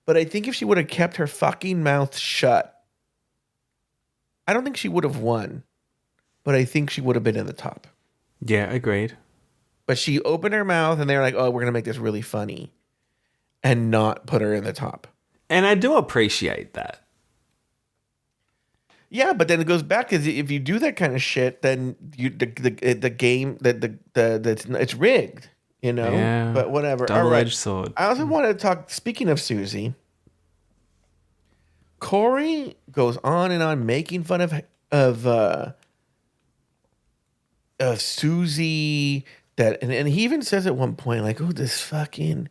but I think if she would have kept her fucking mouth shut, I don't think she would have won, but I think she would have been in the top. Yeah, agreed. But she opened her mouth and they were like, oh, we're going to make this really funny and not put her in the top. And I do appreciate that. Yeah, but then it goes back, because if you do that kind of shit, then the game, it's rigged, you know? Yeah, but whatever. Double-edged sword. I also want to talk, speaking of Susie, Corey goes on and on making fun of Susie, that, and he even says at one point, like, oh, this fucking,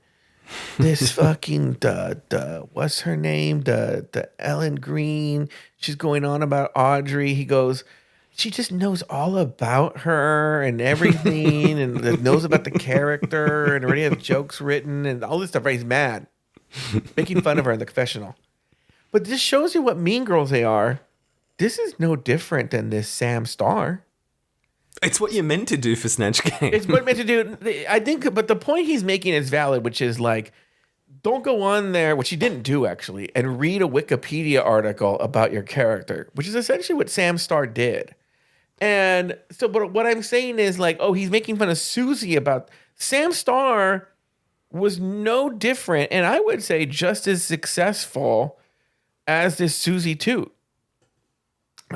the what's her name? The Ellen Green. She's going on about Audrey. He goes, she just knows all about her and everything and knows about the character and already has jokes written and all this stuff. Right? He's mad. Making fun of her in the confessional. But this shows you what mean girls they are. This is no different than this Sam Starr. It's what you're meant to do for Snatch Game. It's what meant to do. I think, but the point he's making is valid, which is like, don't go on there, which he didn't do actually, and read a Wikipedia article about your character, which is essentially what Sam Starr did. And so, but what I'm saying is like, oh, he's making fun of Susie about Sam Starr was no different, and I would say just as successful as this Susie Toot.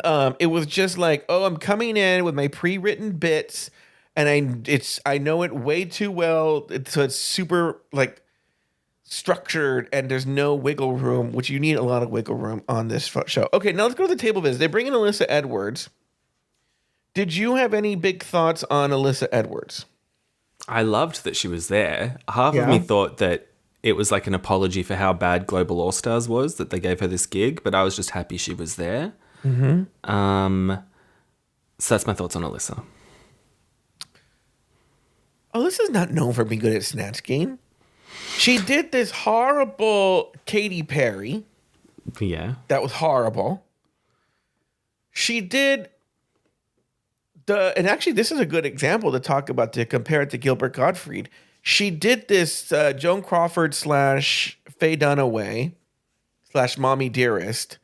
It was just like, oh, I'm coming in with my pre-written bits, and I know it way too well, so it's super like structured, and there's no wiggle room, which you need a lot of wiggle room on this show. Okay, now let's go to the table visit. They bring in Alyssa Edwards. Did you have any big thoughts on Alyssa Edwards? I loved that she was there. Half of me thought that it was like an apology for how bad Global All Stars was, that they gave her this gig, but I was just happy she was there. Mm-hmm. So that's my thoughts on Alyssa. Alyssa's not known for being good at Snatch Game. She did this horrible Katy Perry. Yeah. That was horrible. She did and actually this is a good example to talk about, to compare it to Gilbert Gottfried. She did this Joan Crawford / Faye Dunaway / Mommy Dearest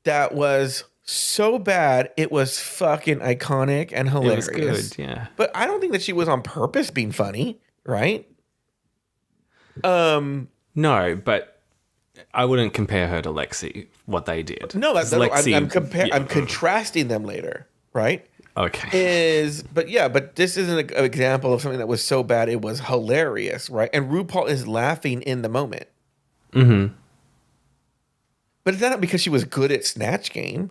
that was so bad it was fucking iconic and hilarious. It was good, yeah. But I don't think that she was on purpose being funny, right? No, but I wouldn't compare her to Lexi, what they did. No, I'm contrasting them later, right? Okay. But this isn't an example of something that was so bad it was hilarious, right? And RuPaul is laughing in the moment. Mm-hmm. But it's not because she was good at Snatch Game.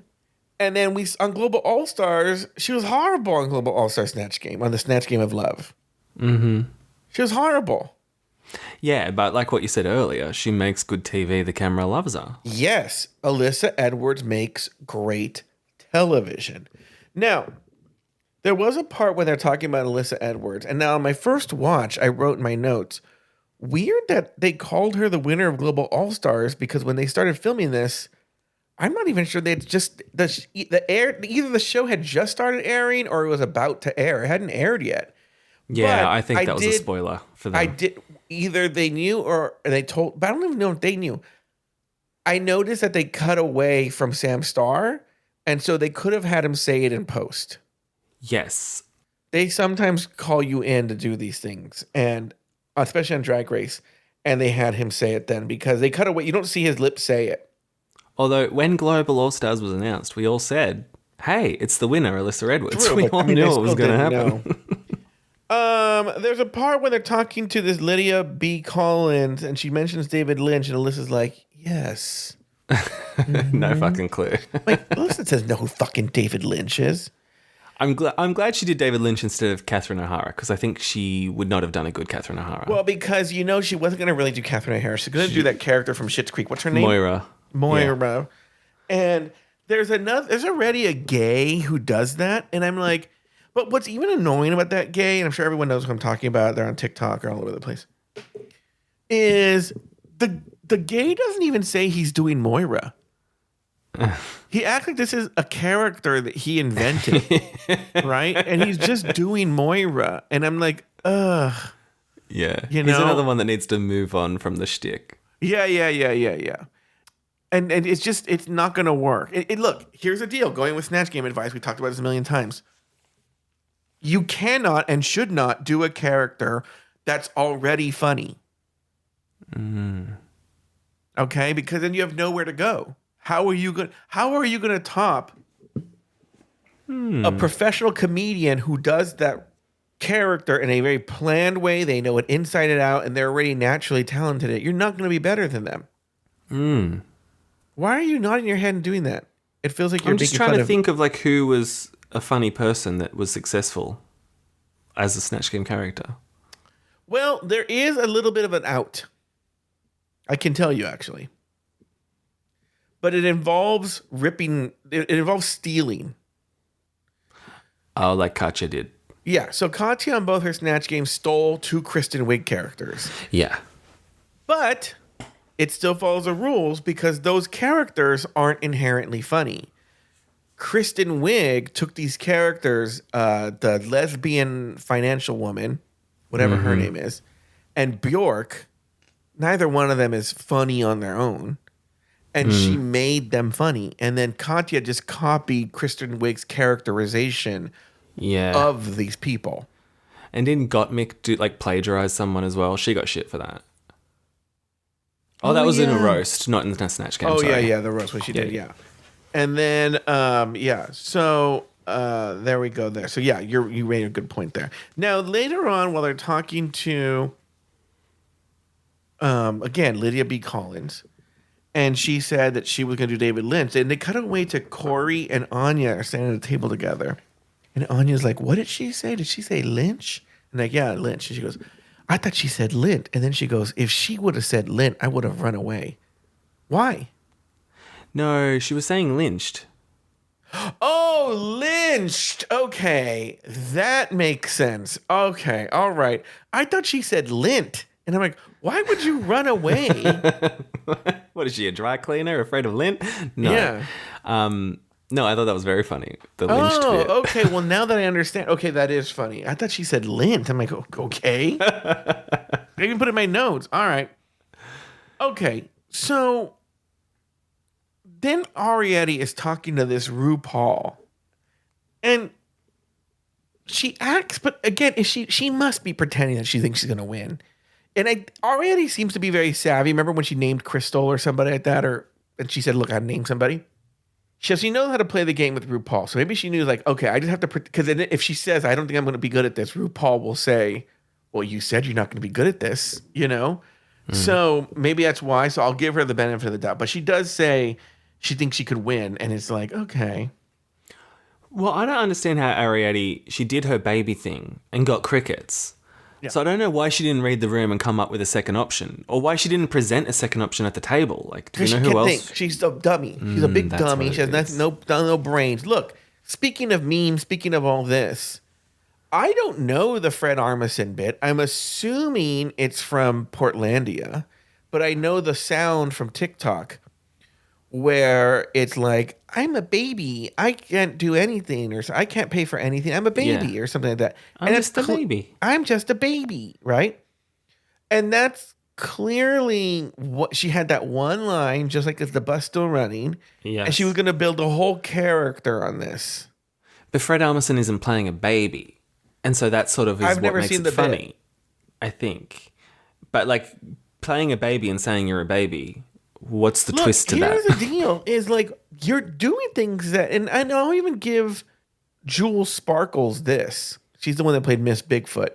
And then on Global All Stars, she was horrible on Global All Star Snatch Game, on the Snatch Game of Love. Mm-hmm. She was horrible. Yeah, but like what you said earlier, she makes good TV. The camera loves her. Yes, Alyssa Edwards makes great television. Now, there was a part when they're talking about Alyssa Edwards, and now on my first watch, I wrote in my notes, weird that they called her the winner of Global All Stars, because when they started filming this, I'm not even sure they'd just either the show had just started airing or it was about to air. It hadn't aired yet. Yeah, I think that was a spoiler for them. Either they knew or they told, but I don't even know if they knew. I noticed that they cut away from Sam Starr, and so they could have had him say it in post. Yes. They sometimes call you in to do these things, and especially on Drag Race, and they had him say it then because they cut away. You don't see his lips say it. Although when Global All Stars was announced, we all said, hey, it's the winner, Alyssa Edwards. True, we all knew it was going to happen. There's a part when they're talking to this Lydia B. Collins, and she mentions David Lynch, and Alyssa's like, yes. No fucking clue. Like, Alyssa says know who fucking David Lynch is. I'm glad she did David Lynch instead of Catherine O'Hara, because I think she would not have done a good Catherine O'Hara. Well, because, she wasn't going to really do Catherine O'Hara. She's going to do that character from Schitt's Creek. What's her name? Moira. Yeah. And there's already a gay who does that. And I'm like, but what's even annoying about that gay, and I'm sure everyone knows what I'm talking about, they're on TikTok or all over the place, is the gay doesn't even say he's doing Moira. He acts like this is a character that he invented, right? And he's just doing Moira. And I'm like, ugh. Yeah. He's another one that needs to move on from the shtick. Yeah. And it's not going to work. Look, here's the deal. Going with Snatch Game advice, we talked about this a million times. You cannot and should not do a character that's already funny. Mm. Okay? Because then you have nowhere to go. How are you going to top a professional comedian who does that character in a very planned way? They know it inside and out, and they're already naturally talented at it. You're not going to be better than them. Mm. Why are you nodding your head and doing that? It feels like you're I'm just trying to think of like who was a funny person that was successful. as a Snatch Game character. Well, there is a little bit of an out. I can tell you, actually. But it involves ripping, it involves stealing. Oh, like Katya did. Yeah, so Katya on both her Snatch Games stole 2 Kristen Wiig characters. Yeah. But it still follows the rules because those characters aren't inherently funny. Kristen Wiig took these characters, the lesbian financial woman, whatever her name is, and Bjork, neither one of them is funny on their own. And she made them funny. And then Katya just copied Kristen Wiig's characterization of these people. And didn't Gottmik plagiarize someone as well? She got shit for that. Oh, that was in a roast, not in the Snatch Game. Oh, sorry. yeah, the roast, what she did, yeah. And then, so there we go there. So, yeah, you made a good point there. Now, later on, while they're talking to, again, Lydia B. Collins, and she said that she was going to do David Lynch, and they cut away to Corey and Anya are standing at a table together. And Anya's like, what did she say? Did she say Lynch? And like, yeah, Lynch. And she goes, I thought she said Lint. And then she goes, if she would have said Lint, I would have run away. Why? No, she was saying lynched. Oh, lynched. Okay. That makes sense. Okay. All right. I thought she said lint. And I'm like, why would you run away? What is she, a dry cleaner, afraid of lint? No. Yeah. No, I thought that was very funny. The lynched bit. Okay. Well, now that I understand. Okay, that is funny. I thought she said lint. I'm like, okay. I even put it in my notes. All right. Okay. So then Arietti is talking to this RuPaul. And she acts, but again, she must be pretending that she thinks she's going to win. And Arietti seems to be very savvy. Remember when she named Crystal or somebody like that? And she said, look, I named somebody. She knows how to play the game with RuPaul. So maybe she knew, like, okay, I just have to, because if she says, I don't think I'm going to be good at this, RuPaul will say, well, you said you're not going to be good at this, you know? So maybe that's why. So I'll give her the benefit of the doubt. But she does say she thinks she could win. And it's like, okay. Well, I don't understand how Arietti, she did her baby thing and got crickets. Yeah. So I don't know why she didn't read the room and come up with a second option, or why she didn't present a second option at the table. Like, do you know who else? Think. She's a dummy. She's a big dummy. She has nothing, no brains. Look, speaking of memes, speaking of all this, I don't know the Fred Armisen bit. I'm assuming it's from Portlandia, but I know the sound from TikTok where it's like, I'm a baby. I can't do anything, or I can't pay for anything. I'm a baby, or something like that. I'm just a baby. I'm just a baby, right? And that's clearly what she had, that one line, just like, is the bus still running? Yes. And she was going to build a whole character on this. But Fred Armisen isn't playing a baby. And so that sort of is what makes it funny, I think. But like, playing a baby and saying you're a baby, what's the twist to that? Here's the deal, is like, you're doing things that, and I'll even give Jules Sparkles this. She's the one that played Miss Bigfoot.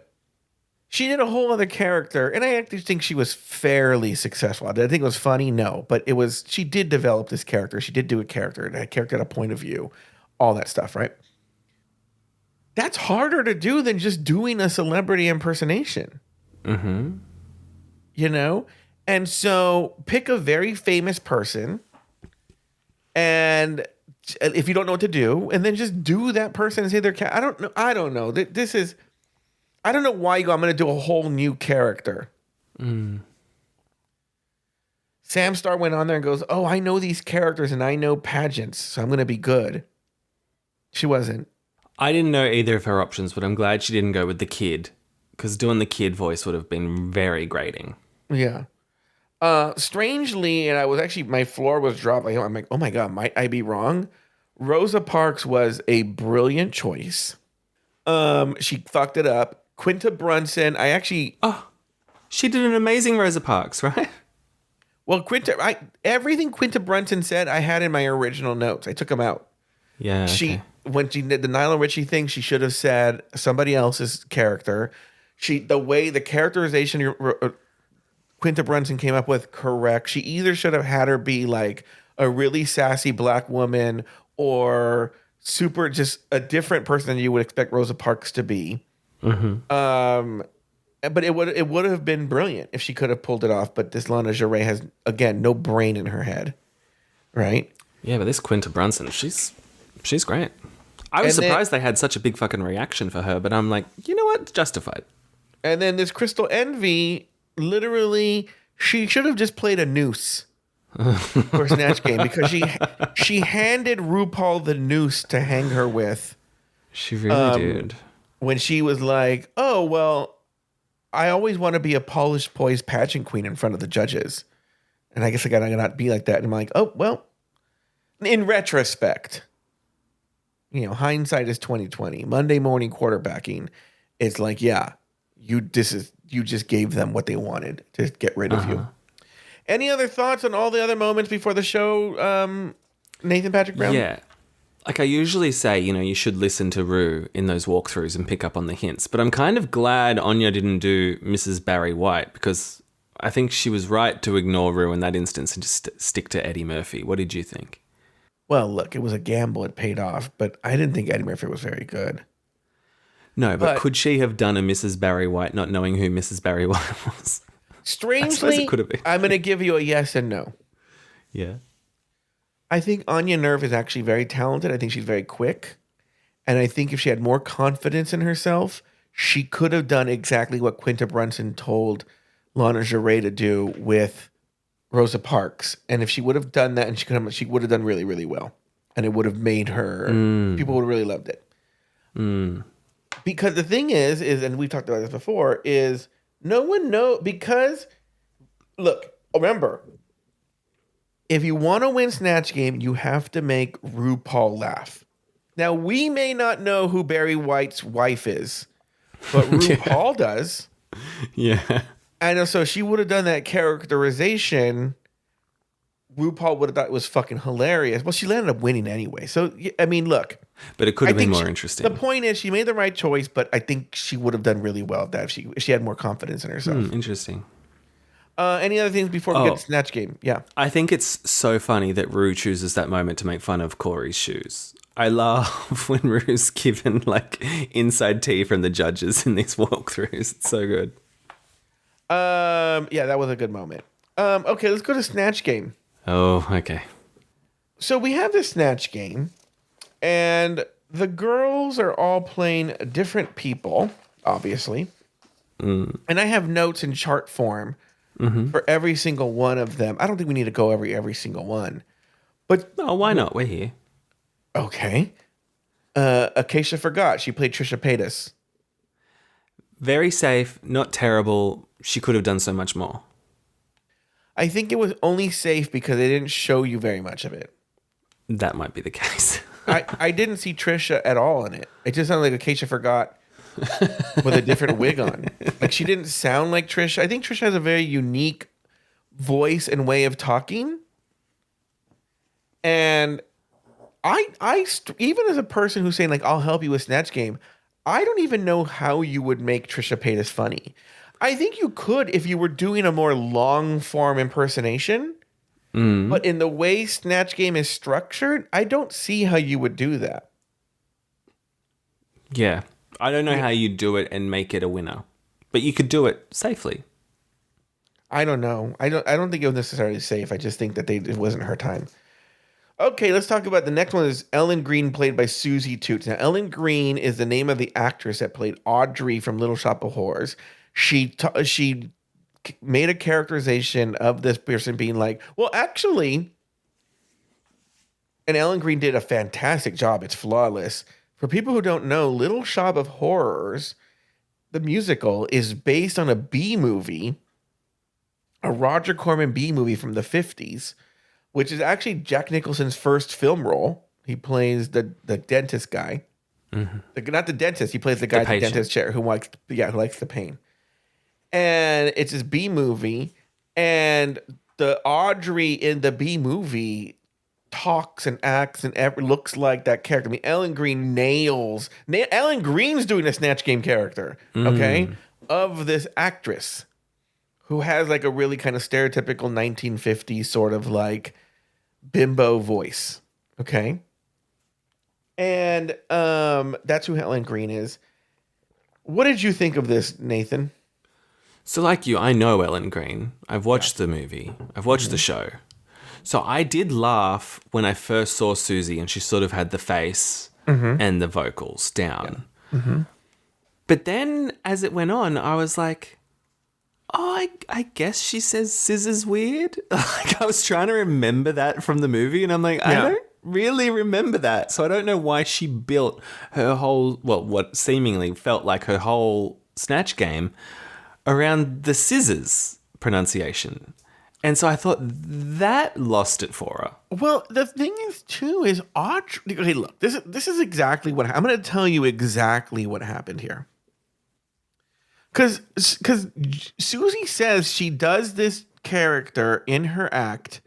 She did a whole other character, and I actually think she was fairly successful. Did I think it was funny? No, but she did develop this character. She did do a character, and that character had a point of view, all that stuff, right? That's harder to do than just doing a celebrity impersonation. Mm-hmm. You know? And so pick a very famous person, and if you don't know what to do, and then just do that person and say their I don't know. I don't know. I don't know why you go, I'm going to do a whole new character. Sam Star went on there and goes, oh, I know these characters and I know pageants, so I'm going to be good. She wasn't. I didn't know either of her options, but I'm glad she didn't go with the kid, because doing the kid voice would have been very grating. Yeah. Strangely, and I was actually, my floor was dropped. I'm like, oh my God, might I be wrong? Rosa Parks was a brilliant choice. She fucked it up. Quinta Brunson, she did an amazing Rosa Parks, right? Well, everything Quinta Brunson said, I had in my original notes. I took them out. Yeah. Okay. When she did the Nyla Richie thing, she should have said somebody else's character. The way the characterization Quinta Brunson came up with, correct. She either should have had her be like a really sassy black woman, or super just a different person than you would expect Rosa Parks to be. But it would have been brilliant if she could have pulled it off. But this Lana Jarre has, again, no brain in her head, right? Yeah, but this Quinta Brunson, she's great. I was surprised they had such a big fucking reaction for her, but I'm like, you know what? It's justified. And then this Crystal Envy, literally, she should have just played a noose for Snatch Game because she handed RuPaul the noose to hang her with. She really did. When she was like, oh, well, I always want to be a polished, poised pageant queen in front of the judges. And I guess I got to not be like that. And I'm like, oh, well, in retrospect, hindsight is 2020. Monday morning quarterbacking. It's like, yeah, you just gave them what they wanted to get rid of you. Any other thoughts on all the other moments before the show, Nathan Patrick Brown? Yeah. Like I usually say, you should listen to Ru in those walkthroughs and pick up on the hints. But I'm kind of glad Anya didn't do Mrs. Barry White because I think she was right to ignore Ru in that instance and just stick to Eddie Murphy. What did you think? Well, look, it was a gamble. It paid off. But I didn't think Eddie Murphy was very good. No, but could she have done a Mrs. Barry White not knowing who Mrs. Barry White was? Strangely, I'm going to give you a yes and no. Yeah. I think Anya Nerve is actually very talented. I think she's very quick. And I think if she had more confidence in herself, she could have done exactly what Quinta Brunson told Lana Jarre to do with Rosa Parks. And if she would have done that, and she would have done really, really well. And it would have made her, people would have really loved it. Because the thing is, and we've talked about this before, is no one knows, because, look, remember, if you want to win Snatch Game, you have to make RuPaul laugh. Now, we may not know who Barry White's wife is, but RuPaul does. Yeah. And so she would have done that characterization. RuPaul would have thought it was fucking hilarious. Well, she landed up winning anyway. So, I mean, look. But it could have been more interesting. The point is, she made the right choice, but I think she would have done really well at that if she had more confidence in herself. Interesting. Any other things before we get to Snatch Game? Yeah. I think it's so funny that Ru chooses that moment to make fun of Corey's shoes. I love when Ru's given like inside tea from the judges in these walkthroughs. It's so good. Yeah, that was a good moment. Okay, let's go to Snatch Game. Oh, okay. So we have this Snatch Game, and the girls are all playing different people, obviously. And I have notes in chart form for every single one of them. I don't think we need to go every single one. But why not? We're here. Okay. Acacia forgot. She played Trisha Paytas. Very safe, not terrible. She could have done so much more. I think it was only safe because they didn't show you very much of it. That might be the case. I didn't see Trisha at all in it. It just sounded like Acacia forgot with a different wig on. Like she didn't sound like Trisha. I think Trisha has a very unique voice and way of talking. And I even as a person who's saying like, I'll help you with Snatch Game, I don't even know how you would make Trisha Paytas funny. I think you could if you were doing a more long form impersonation. But in the way Snatch Game is structured, I don't see how you would do that. Yeah. I don't know how you do it and make it a winner. But you could do it safely. I don't know. I don't think it was necessarily safe. I just think that it wasn't her time. Okay, let's talk about the next one is Ellen Green, played by Susie Toots. Now, Ellen Green is the name of the actress that played Audrey from Little Shop of Horrors. She made a characterization of this person being like, well, actually, and Ellen Green did a fantastic job. It's flawless. For people who don't know, Little Shop of Horrors, the musical, is based on a B movie, a Roger Corman B movie from the 50s, which is actually Jack Nicholson's first film role. He plays the dentist guy. Not the dentist. He plays the guy at the dentist chair who likes the pain. And it's this B movie, and the Audrey in the B movie talks and acts and looks like that character. I mean, Ellen Green nails. Ellen Green's doing a Snatch Game character, okay, of this actress who has like a really kind of stereotypical 1950s sort of like bimbo voice, okay? And that's who Ellen Green is. What did you think of this, Nathan? So like you, I know Ellen Green. I've watched the movie. I've watched the show. So I did laugh when I first saw Susie and she sort of had the face and the vocals down. But then as it went on, I was like, oh, I guess she says scissors weird. Like I was trying to remember that from the movie and I'm like, I don't really remember that. So I don't know why she built her whole, well, what seemingly felt like her whole Snatch game around the scissors pronunciation. And so I thought that lost it for her. Well, the thing is, too, is Audrey. Okay, look, this is exactly what I'm going to tell you exactly what happened here. Because Susie says she does this character in her act,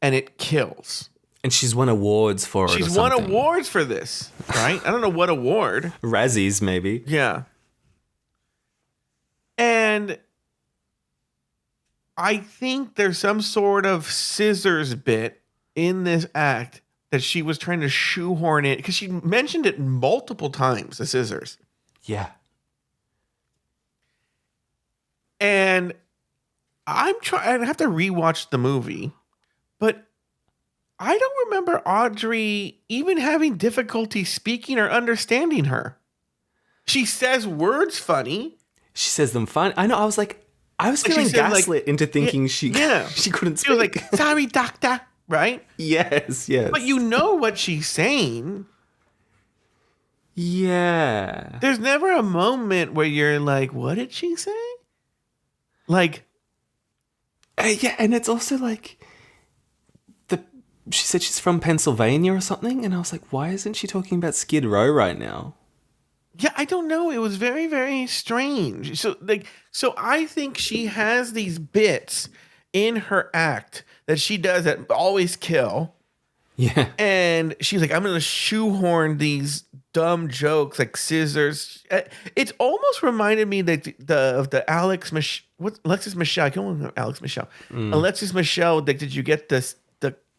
and it kills. And she's won awards for it. She's won awards for this, right? I don't know what award. Razzies, maybe. Yeah. And I think there's some sort of scissors bit in this act that she was trying to shoehorn in because she mentioned it multiple times, the scissors. Yeah. And I have to rewatch the movie, but I don't remember Audrey even having difficulty speaking or understanding her. She says words funny. She says them fun. I know. I was feeling gaslit into thinking she couldn't speak. She was like, sorry, doctor, right? Yes. But you know what she's saying. Yeah. There's never a moment where you're like, what did she say? Like, yeah, and it's also like she said she's from Pennsylvania or something, and I was like, why isn't she talking about Skid Row right now? Yeah, I don't know. It was very, very strange. So I think she has these bits in her act that she does that always kill. Yeah. And she's like, I'm going to shoehorn these dumb jokes like scissors. It's almost reminded me that of the Alexis Michelle. I can't remember Alex Michelle. Alexis Michelle. Did you get this?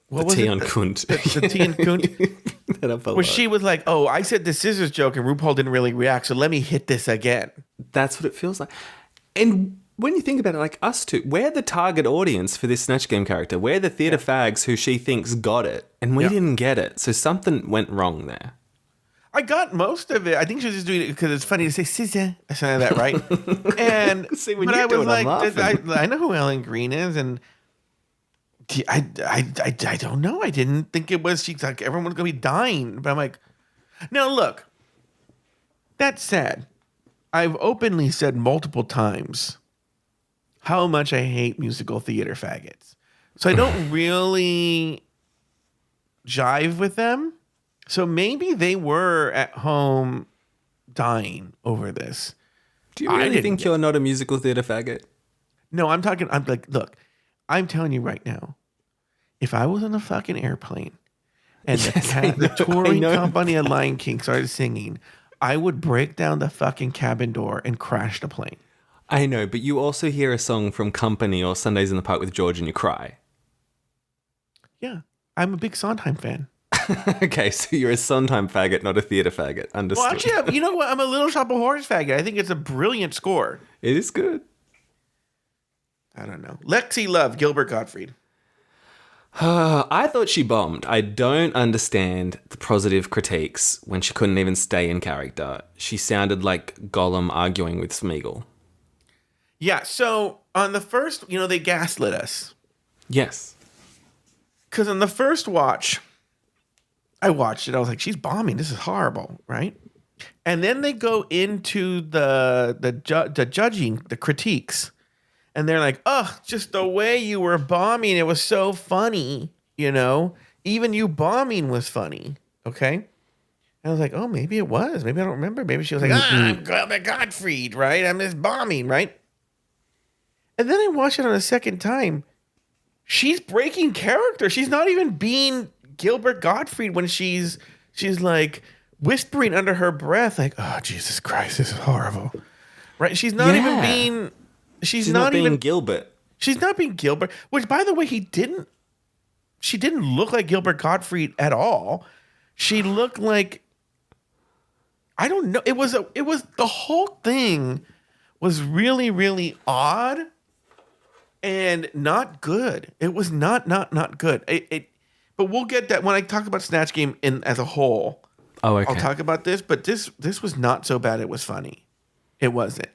What was tea it? on Kunt. The tea and Kunt. Where she was like, oh, I said the scissors joke and RuPaul didn't really react, so let me hit this again. That's what it feels like. And when you think about it, like us two, we're the target audience for this Snatch Game character. We're the theatre fags who she thinks got it, and we didn't get it. So something went wrong there. I got most of it. I think she was just doing it because it's funny to say scissor. I sounded that right. And See, when but you I do was it, I'm like, laughing. I know who Ellen Green is, and I don't know. I didn't think it was. She's like, everyone's gonna be dying, but I'm like, now look. That said, I've openly said multiple times how much I hate musical theater faggots. So I don't really jive with them. So maybe they were at home dying over this. Do you really think you're not a musical theatre faggot? No, I'm like, look, I'm telling you right now, if I was on a fucking airplane and the touring company of Lion King started singing, I would break down the fucking cabin door and crash the plane. I know, but you also hear a song from Company or Sundays in the Park with George and you cry. Yeah, I'm a big Sondheim fan. Okay, so you're a Sondheim faggot, not a theatre faggot. Understood. Well, actually, you know what? I'm a Little Shop of Horrors faggot. I think it's a brilliant score. It is good. I don't know. Lexi Love, Gilbert Gottfried. I thought she bombed. I don't understand the positive critiques when she couldn't even stay in character. She sounded like Gollum arguing with Smeagol. Yeah, so on the first, they gaslit us. Yes. Because on the first watch, I watched it. I was like, she's bombing. This is horrible, right? And then they go into the judging, the critiques. And they're like, oh, just the way you were bombing, it was so funny, Even you bombing was funny, okay? And I was like, oh, maybe it was. Maybe I don't remember. Maybe she was like, I'm Gottfried, right? I'm just bombing, right? And then I watched it on a second time. She's breaking character. She's not even being Gilbert Gottfried when she's like whispering under her breath, like, oh, Jesus Christ, this is horrible, right? She's not even being... She's not being even Gilbert. She's not being Gilbert, which, by the way, she didn't look like Gilbert Gottfried at all. She looked like I don't know. It was the whole thing was really, really odd and not good. It was not good. But we'll get that when I talk about Snatch Game as a whole. Oh, okay. I'll talk about this, but this was not so bad. It was funny. It wasn't.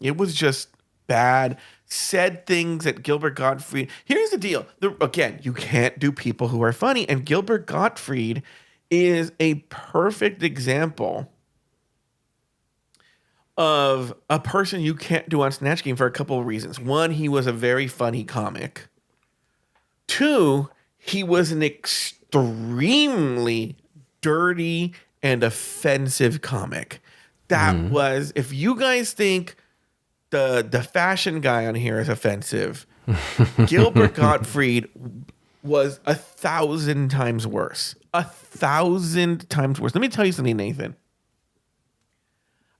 It was just bad. Said things that Gilbert Gottfried. Here's the deal. Again, you can't do people who are funny, and Gilbert Gottfried is a perfect example of a person you can't do on Snatch Game for a couple of reasons. One, he was a very funny comic. Two, he was an extremely dirty and offensive comic. That was, if you guys think the fashion guy on here is offensive, Gilbert Gottfried was 1,000 times worse. 1,000 times worse. Let me tell you something, Nathan.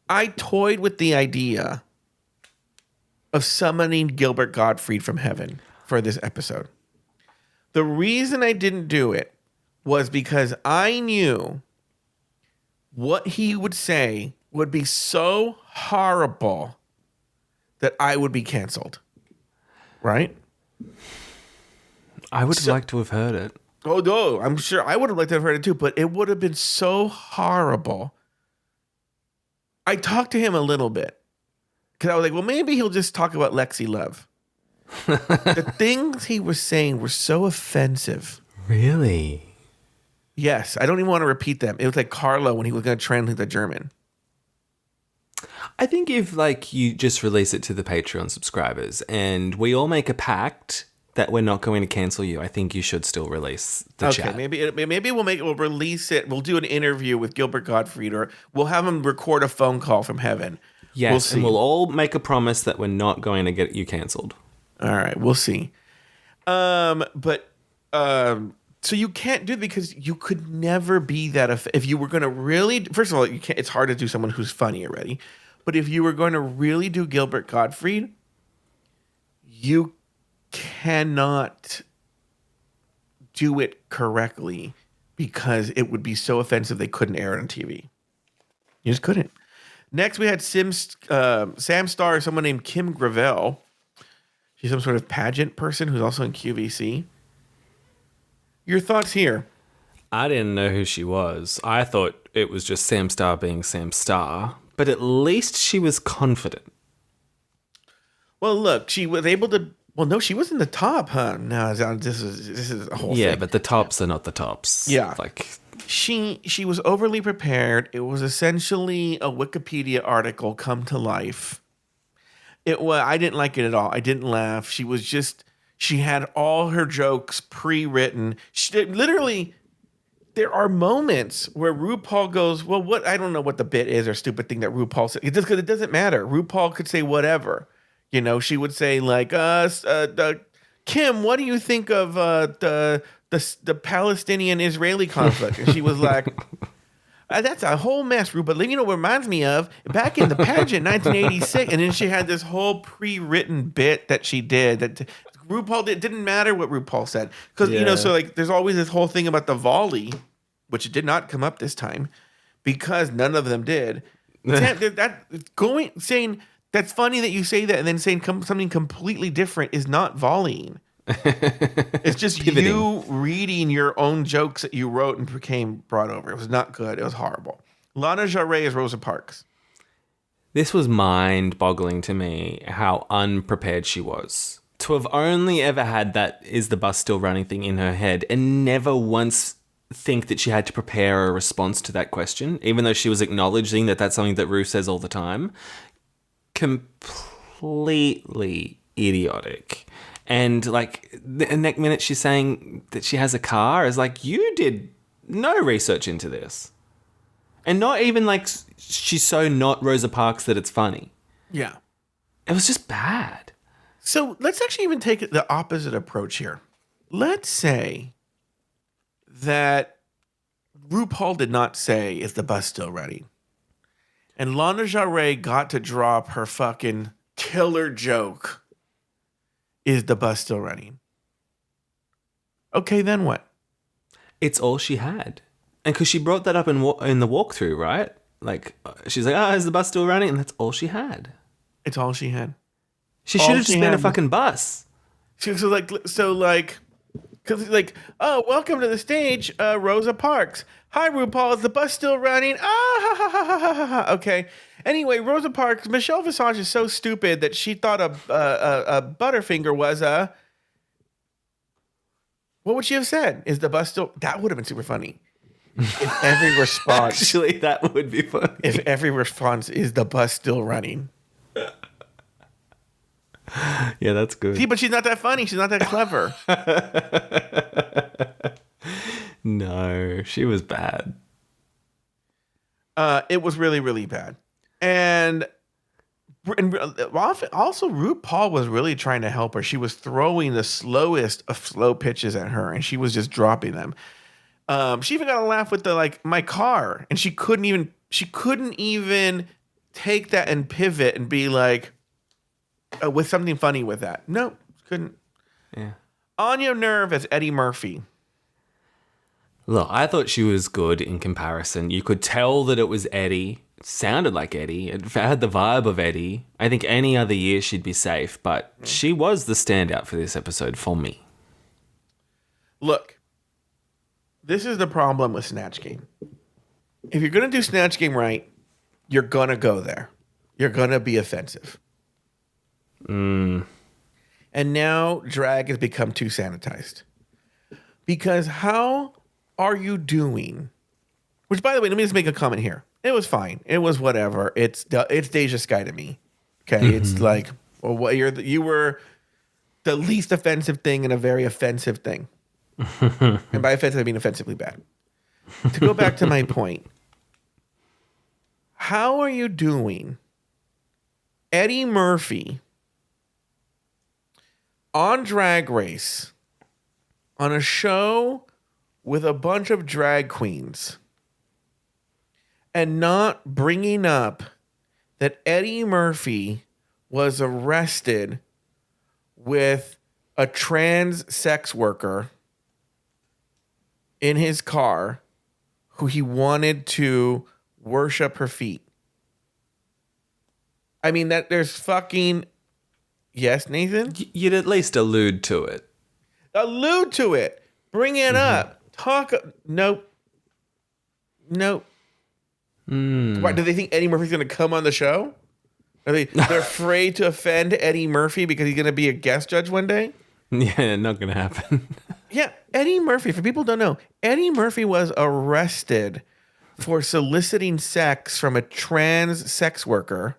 I toyed with the idea of summoning Gilbert Gottfried from heaven for this episode. The reason I didn't do it was because I knew what he would say would be so horrible that I would be canceled. Right? I would have liked to have heard it. Oh, no, I'm sure I would have liked to have heard it too, but it would have been so horrible. I talked to him a little bit because I was like, well, maybe he'll just talk about Lexi Love. The things he was saying were so offensive. Really? Yes, I don't even want to repeat them. It was like Carlo when he was going to translate the German. I think if you just release it to the Patreon subscribers and we all make a pact that we're not going to cancel you, I think you should still release the chat. Okay, maybe we'll release it. We'll do an interview with Gilbert Gottfried, or we'll have him record a phone call from heaven. Yes, and we'll all make a promise that we're not going to get you canceled. All right, we'll see. So you can't do it because you could never be that if you were going to really. First of all, you can't. It's hard to do someone who's funny already. But if you were going to really do Gilbert Gottfried, you cannot do it correctly because it would be so offensive they couldn't air it on TV. You just couldn't. Next, we had Sam Star, someone named Kim Gravel. She's some sort of pageant person who's also in QVC. Your thoughts here? I didn't know who she was. I thought it was just Sam Star being Sam Star, but at least she was confident. Well, look, she was able to. Well, no, she was in the top, huh? No, this is a whole thing. Yeah, but the tops are not the tops. Yeah, she was overly prepared. It was essentially a Wikipedia article come to life. I didn't like it at all. I didn't laugh. She had all her jokes pre-written. Literally, there are moments where RuPaul goes, well, I don't know what the bit is or stupid thing that RuPaul said. Because it doesn't matter. RuPaul could say whatever. You know, she would say like, Kim, what do you think of the Palestinian-Israeli conflict? And she was like, that's a whole mess, RuPaul. You know what it reminds me of? Back in the pageant, 1986. And then she had this whole pre-written bit that she did that RuPaul it didn't matter what RuPaul said. Because, so there's always this whole thing about the volley, which did not come up this time because none of them did. Saying that's funny that you say that and then saying something completely different is not volleying. It's just you reading your own jokes that you wrote and became brought over. It was not good. It was horrible. Lana Jarre is Rosa Parks. This was mind-boggling to me how unprepared she was. To have only ever had that is the bus still running thing in her head and never once think that she had to prepare a response to that question, even though she was acknowledging that that's something that Ru says all the time. Completely idiotic. And the next minute she's saying that she has a car is like, you did no research into this. And not even she's so not Rosa Parks that it's funny. Yeah. It was just bad. So let's actually even take the opposite approach here. Let's say that RuPaul did not say, is the bus still running? And Lana Jarre got to drop her fucking killer joke. Is the bus still running? Okay, then what? It's all she had. And because she brought that up in the walkthrough, right? Like, she's like, is the bus still running? And that's all she had. It's all she had. She should have just been a fucking bus. Because welcome to the stage, Rosa Parks. Hi, RuPaul. Is the bus still running? Okay. Anyway, Rosa Parks, Michelle Visage is so stupid that she thought a Butterfinger was a. What would she have said? Is the bus still? That would have been super funny. If every response. Actually, that would be funny. If every response is the bus still running. Yeah, that's good. See, but she's not that funny. She's not that clever. No, she was bad. It was really, really bad. And also, RuPaul was really trying to help her. She was throwing the slowest of slow pitches at her, and she was just dropping them. She even got a laugh with my car, and she couldn't even take that and pivot and be like, with something funny with that. No, couldn't. Yeah. On your nerve as Eddie Murphy. Look, I thought she was good in comparison. You could tell that it was Eddie. It sounded like Eddie. It had the vibe of Eddie. I think any other year she'd be safe, but she was the standout for this episode for me. Look, this is the problem with Snatch Game. If you're going to do Snatch Game right, you're going to go there. You're going to be offensive. And now drag has become too sanitized. Because how are you doing? Which, by the way, let me just make a comment here. It was fine. It was whatever. It's Deja Sky to me. Okay, it's like, well, what you were the least offensive thing in a very offensive thing. And by offensive, I mean offensively bad. To go back to my point, how are you doing, Eddie Murphy, on Drag Race, on a show with a bunch of drag queens, and not bringing up that Eddie Murphy was arrested with a trans sex worker in his car who he wanted to worship her feet? I mean, that there's fucking... Yes, Nathan? You'd at least allude to it. Allude to it. Bring it up. Talk. Nope. Why, do they think Eddie Murphy's going to come on the show? They're afraid to offend Eddie Murphy because he's going to be a guest judge one day? Yeah, not going to happen. Yeah, Eddie Murphy, for people who don't know, Eddie Murphy was arrested for soliciting sex from a trans sex worker.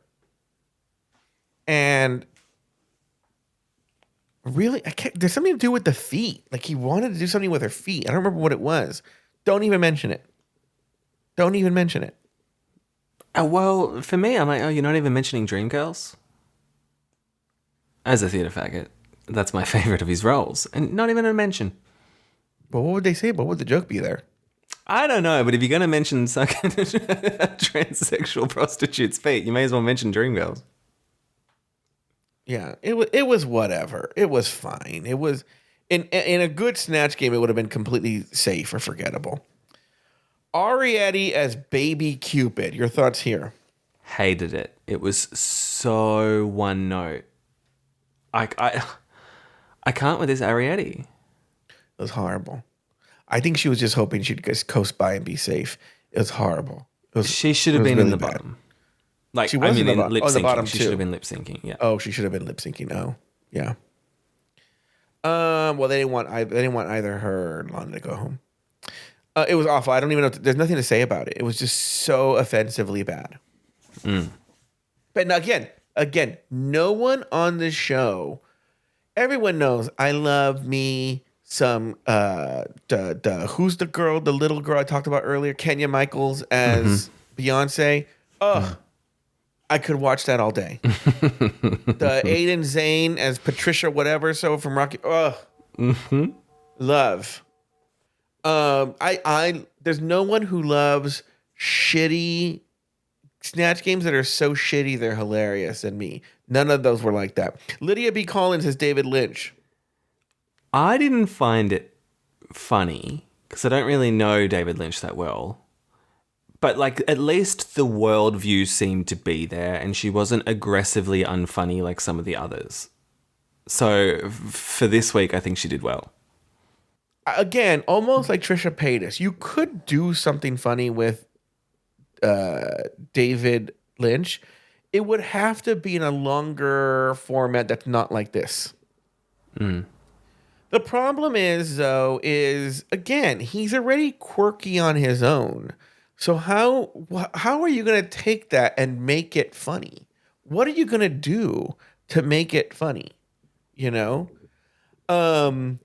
And... really, there's something to do with the feet. Like, he wanted to do something with her feet. I don't remember what it was. Don't even mention it. Don't even mention it. Well, for me, I'm like, you're not even mentioning Dreamgirls? As a theatre faggot, that's my favourite of his roles. And not even a mention. But what would they say? What would the joke be there? I don't know, but if you're going to mention transsexual prostitutes' feet, you may as well mention Dreamgirls. Yeah, it was whatever. It was fine. It was in a good Snatch Game. It would have been completely safe or forgettable. Arietti as Baby Cupid. Your thoughts here? Hated it. It was so one note. I can't with this Arietti. It was horrible. I think she was just hoping she'd just coast by and be safe. It was horrible. She should have been really in the bottom. Like, she was in lip syncing. the bottom She too. should have been lip syncing. Yeah. Oh, she should have been lip syncing. Oh, yeah. Well, they didn't want either her or Lana to go home. It was awful. I don't even know. There's nothing to say about it. It was just so offensively bad. But again, no one on the show. Everyone knows I love me some. Who's the girl? The little girl I talked about earlier, Kenya Michaels as Beyonce. I could watch that all day. The Aiden Zane as Patricia whatever, so from Rocky. Love. There's no one who loves shitty Snatch Games that are so shitty they're hilarious than me. None of those were like that. Lydia B. Collins as David Lynch. I didn't find it funny, because I don't really know David Lynch that well. But, like, at least the worldview seemed to be there, and she wasn't aggressively unfunny like some of the others. So, for this week, I think she did well. Again, almost like Trisha Paytas. You could do something funny with David Lynch. It would have to be in a longer format that's not like this. The problem is, though, again, he's already quirky on his own. So how are you going to take that and make it funny? What are you going to do to make it funny? You know? In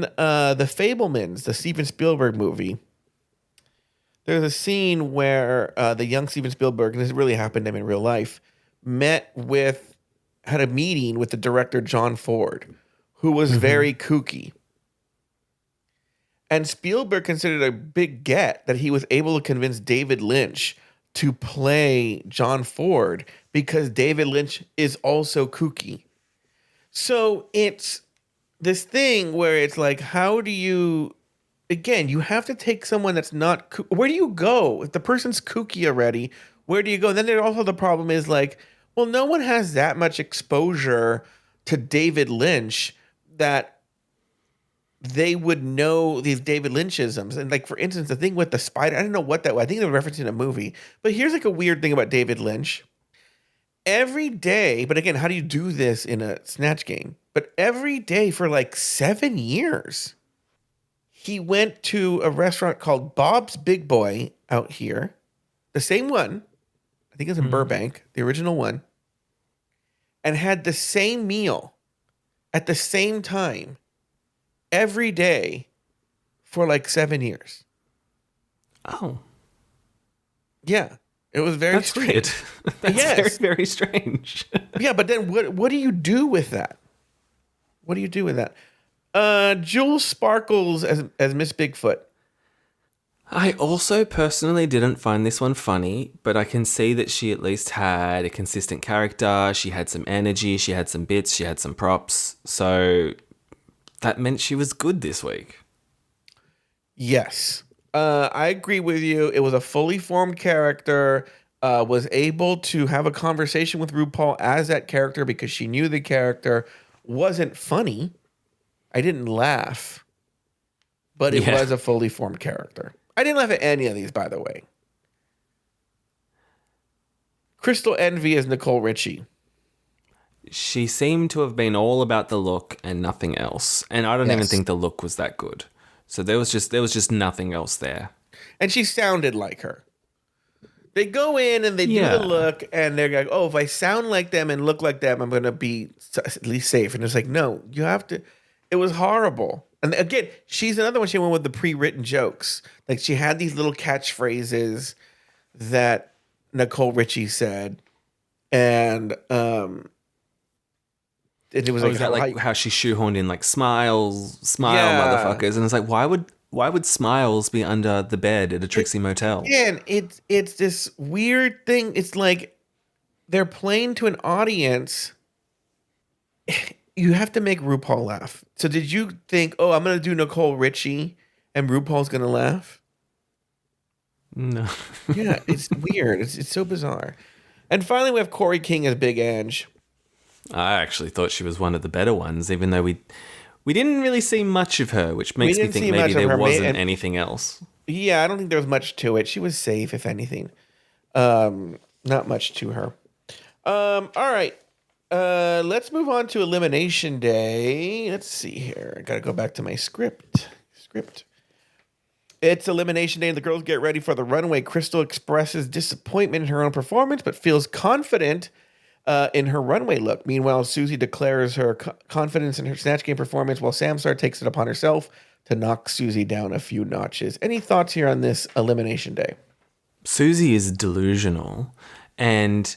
The Fabelmans, the Steven Spielberg movie, there's a scene where the young Steven Spielberg, and this really happened to him in real life, had a meeting with the director John Ford, who was very kooky. And Spielberg considered a big get that he was able to convince David Lynch to play John Ford because David Lynch is also kooky. So it's this thing where it's like, how do you, again, you have to take someone that's not, where do you go? If the person's kooky already, where do you go? And then there's also the problem is like, well, no one has that much exposure to David Lynch that they would know these David Lynchisms. And like, for instance, the thing with the spider, I don't know what that was. I think they were referencing a movie. But here's like a weird thing about David Lynch. Every day, but again, how do you do this in a Snatch game? But every day for like 7 years, he went to a restaurant called Bob's Big Boy out here. The same one. I think it's in Burbank, the original one. And had the same meal at the same time every day for like 7 years. Oh. Yeah. It was very That's strange. weird. That's very, very strange. Yeah, but then what do you do with that? What do you do with that? Jules Sparkles as Miss Bigfoot. I also personally didn't find this one funny, but I can see that she at least had a consistent character. She had some energy. She had some bits. She had some props. So that meant she was good this week. Yes. I agree with you. It was a fully formed character, was able to have a conversation with RuPaul as that character because she knew the character. Wasn't funny. I didn't laugh, but it was a fully formed character. I didn't laugh at any of these, by the way. Crystal Envy is Nicole Richie. She seemed to have been all about the look and nothing else. And I don't even think the look was that good. So there was just nothing else there. And she sounded like her. They go in and they do the look and they're like, oh, if I sound like them and look like them, I'm going to be at least safe. And it's like, no, you have to. It was horrible. And again, she's another one. She went with the pre-written jokes. Like she had these little catchphrases that Nicole Richie said. And it was like how she shoehorned in like smile motherfuckers, and it's like why would Smiles be under the bed at a Trixie motel? Again, it's this weird thing. It's like they're playing to an audience. You have to make RuPaul laugh. So did you think, oh, I'm gonna do Nicole Richie and RuPaul's gonna laugh? No. Yeah, it's weird. It's so bizarre. And finally, we have Corey King as Big Ange. I actually thought she was one of the better ones, even though we didn't really see much of her, which makes me think maybe there wasn't anything else. Yeah, I don't think there was much to it. She was safe, if anything. Not much to her. All right. Let's move on to Elimination Day. Let's see here. I got to go back to my script. It's Elimination Day, and the girls get ready for the runway. Crystal expresses disappointment in her own performance, but feels confident in her runway look. Meanwhile, Susie declares her confidence in her Snatch Game performance, while Samstar takes it upon herself to knock Susie down a few notches. Any thoughts here on this Elimination Day? Susie is delusional, and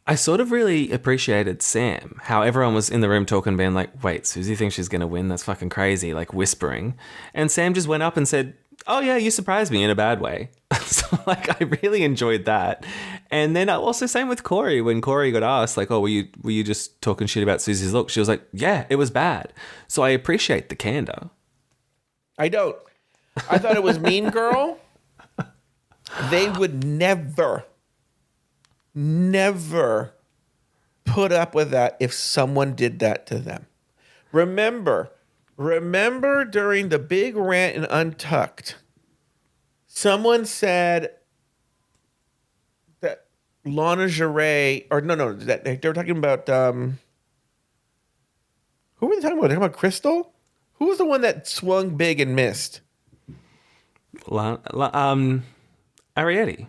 I sort of really appreciated Sam, how everyone was in the room talking, being like, wait, Susie thinks she's going to win? That's fucking crazy, like whispering. And Sam just went up and said, oh yeah, you surprised me in a bad way. So like, I really enjoyed that. And then also same with Corey. When Corey got asked like, oh, were you just talking shit about Susie's look? She was like, yeah, it was bad. So I appreciate the candor. I don't. I thought it was Mean Girl. They would never put up with that if someone did that to them. Remember during the big rant in Untucked, someone said that lingerie, or no, that they were talking about, who were they talking about? They were talking about Crystal? Who was the one that swung big and missed? Arietti.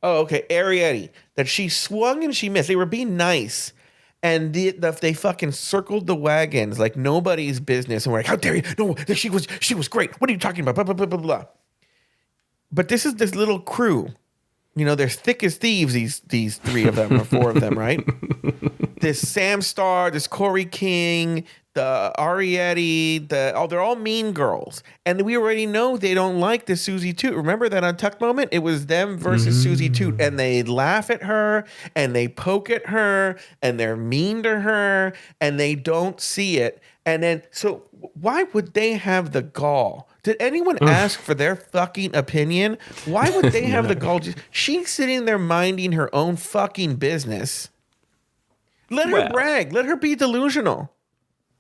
Oh, okay. Arietti. That she swung and she missed. They were being nice. And they fucking circled the wagons like nobody's business. And we're like, how dare you? No, she was great. What are you talking about? Blah, blah, blah, blah, blah. But this is this little crew. You know, they're thick as thieves, these three of them or four of them, right? This Sam Starr, this Corey King, the Arietti, they're all mean girls. And we already know they don't like the Susie Toot. Remember that Untucked moment? It was them versus Susie Toot. And they laugh at her and they poke at her and they're mean to her and they don't see it. And then, so why would they have the gall? Did anyone ask for their fucking opinion? Why would they have the gall? She's sitting there minding her own fucking business. Let her brag. Let her be delusional.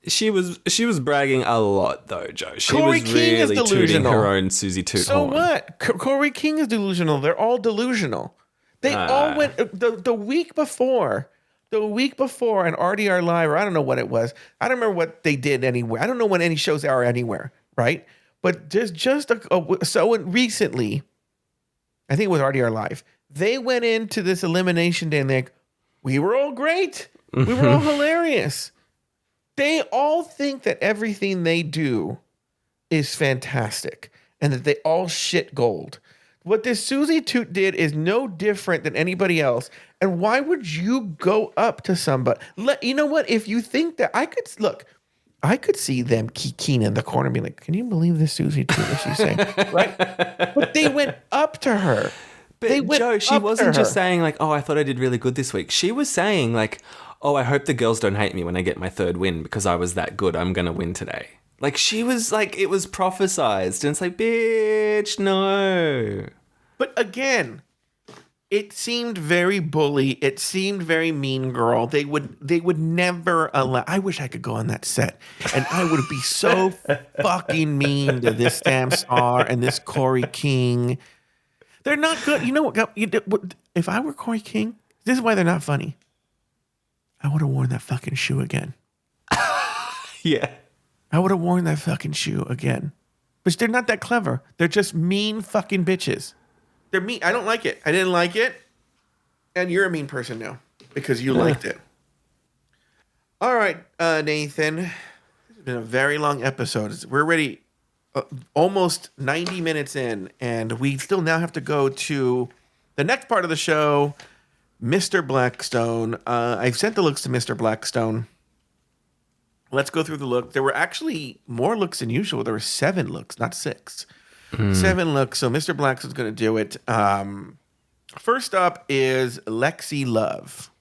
She was bragging a lot though, Joe. She Corey was King is really tooting delusional. her own Susie Toot So horn. what? Corey King is delusional. They're all delusional. They all went the week before. The week before on RDR Live, or I don't know what it was. I don't remember what they did anywhere. I don't know when any shows are anywhere, right? But recently, I think it was RDR Live. They went into this elimination day and they're like, we were all great. We were all hilarious. They all think that everything they do is fantastic and that they all shit gold. What this Susie Toot did is no different than anybody else. And why would you go up to somebody? You know what? If you think that I could see them kikiing in the corner and be like, can you believe this Susie Toot, what she's saying? Right? But they went up to her. But Joe, she wasn't just saying like, oh, I thought I did really good this week. She was saying like, oh, I hope the girls don't hate me when I get my third win because I was that good. I'm going to win today. Like she was like, it was prophesized. And it's like, bitch, no. But again, it seemed very bully. It seemed very mean girl. They would never allow. I wish I could go on that set, and I would be so fucking mean to this Sam Starr and this Corey King. They're not good. You know what? If I were Corey King, this is why they're not funny. I would have worn that fucking shoe again. Yeah, I would have worn that fucking shoe again. But they're not that clever. They're just mean fucking bitches. They're mean. I don't like it. I didn't like it. And you're a mean person now because you liked it. All right, Nathan. This has been a very long episode. We're already almost 90 minutes in, and we still now have to go to the next part of the show, Mr. Blackstone. I've sent the looks to Mr. Blackstone. Let's go through the look. There were actually more looks than usual. There were 7 looks, not 6. 7 looks. So Mr. Blackstone's going to do it. First up is Lexi Love.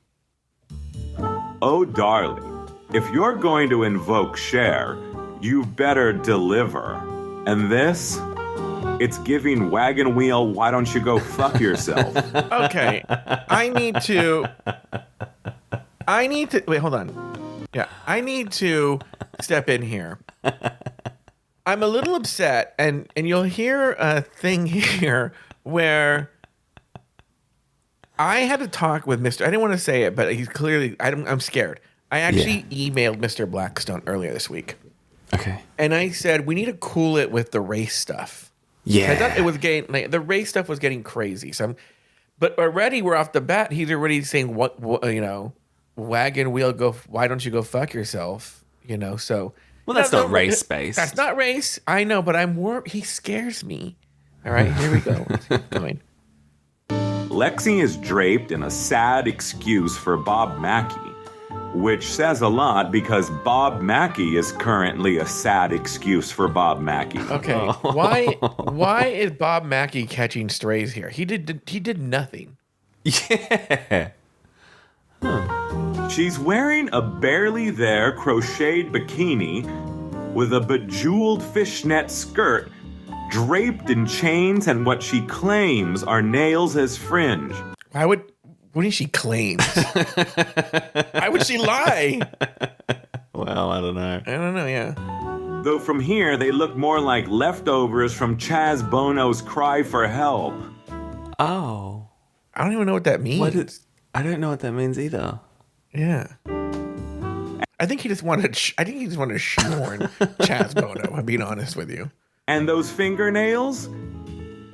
Oh, darling, if you're going to invoke Cher, you better deliver. And this, it's giving wagon wheel, why don't you go fuck yourself? Okay. I need to wait, hold on. Yeah, I need to step in here. I'm a little upset, and you'll hear a thing here where I had to talk with Mr. I didn't want to say it, but he's clearly, I'm scared. I actually emailed Mr. Blackstone earlier this week. Okay. And I said, we need to cool it with the race stuff. Yeah. I thought it was getting, like, the race stuff was getting crazy. But already we're off the bat, he's already saying, what wagon wheel, why don't you go fuck yourself? So. Well, that's not race-based. That's not race. I know, but he scares me. All right, here we go. Let's keep going. Lexi is draped in a sad excuse for Bob Mackey, which says a lot because Bob Mackey is currently a sad excuse for Bob Mackey. Okay, why is Bob Mackey catching strays here? He did nothing. Yeah. She's wearing a barely there crocheted bikini, with a bejeweled fishnet skirt draped in chains and what she claims are nails as fringe. What is she claim? Why would she lie? Well, I don't know. I don't know, yeah. Though from here, they look more like leftovers from Chaz Bono's Cry for Help. Oh. I don't even know what that means. I don't know what that means either. Yeah. I think he just wanted to shoehorn Chaz Bono, I'm being honest with you. And those fingernails?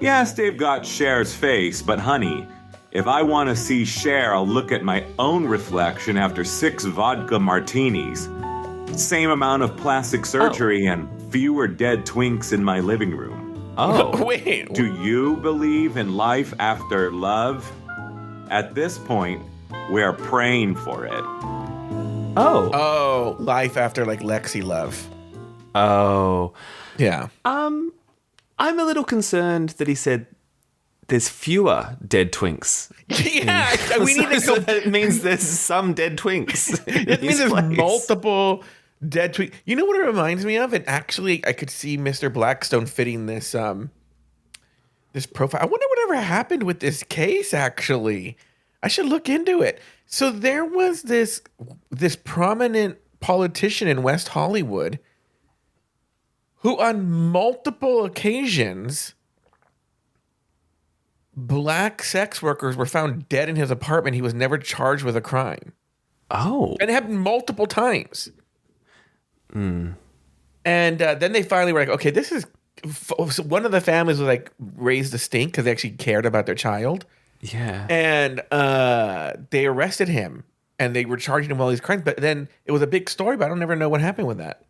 Yes, they've got Cher's face, but honey, if I want to see Cher, I'll look at my own reflection after 6 vodka martinis. Same amount of plastic surgery and fewer dead twinks in my living room. Oh. Wait. Do you believe in life after love? At this point, we're praying for it. Oh. Oh, life after like Lexi Love. Oh. Yeah. I'm a little concerned that he said there's fewer dead twinks. Yeah, we need to So go. that means there's some dead twinks. It means there's multiple dead twinks. You know what it reminds me of? And actually, I could see Mr. Blackstone fitting this this profile. I wonder whatever happened with this case. Actually, I should look into it. So there was this prominent politician in West Hollywood who, on multiple occasions, black sex workers were found dead in his apartment. He was never charged with a crime. Oh. And it happened multiple times. And then they finally were like, okay, this is... So one of the families was like raised a stink because they actually cared about their child. Yeah. And they arrested him and they were charging him all these crimes. But then it was a big story, but I don't ever know what happened with that.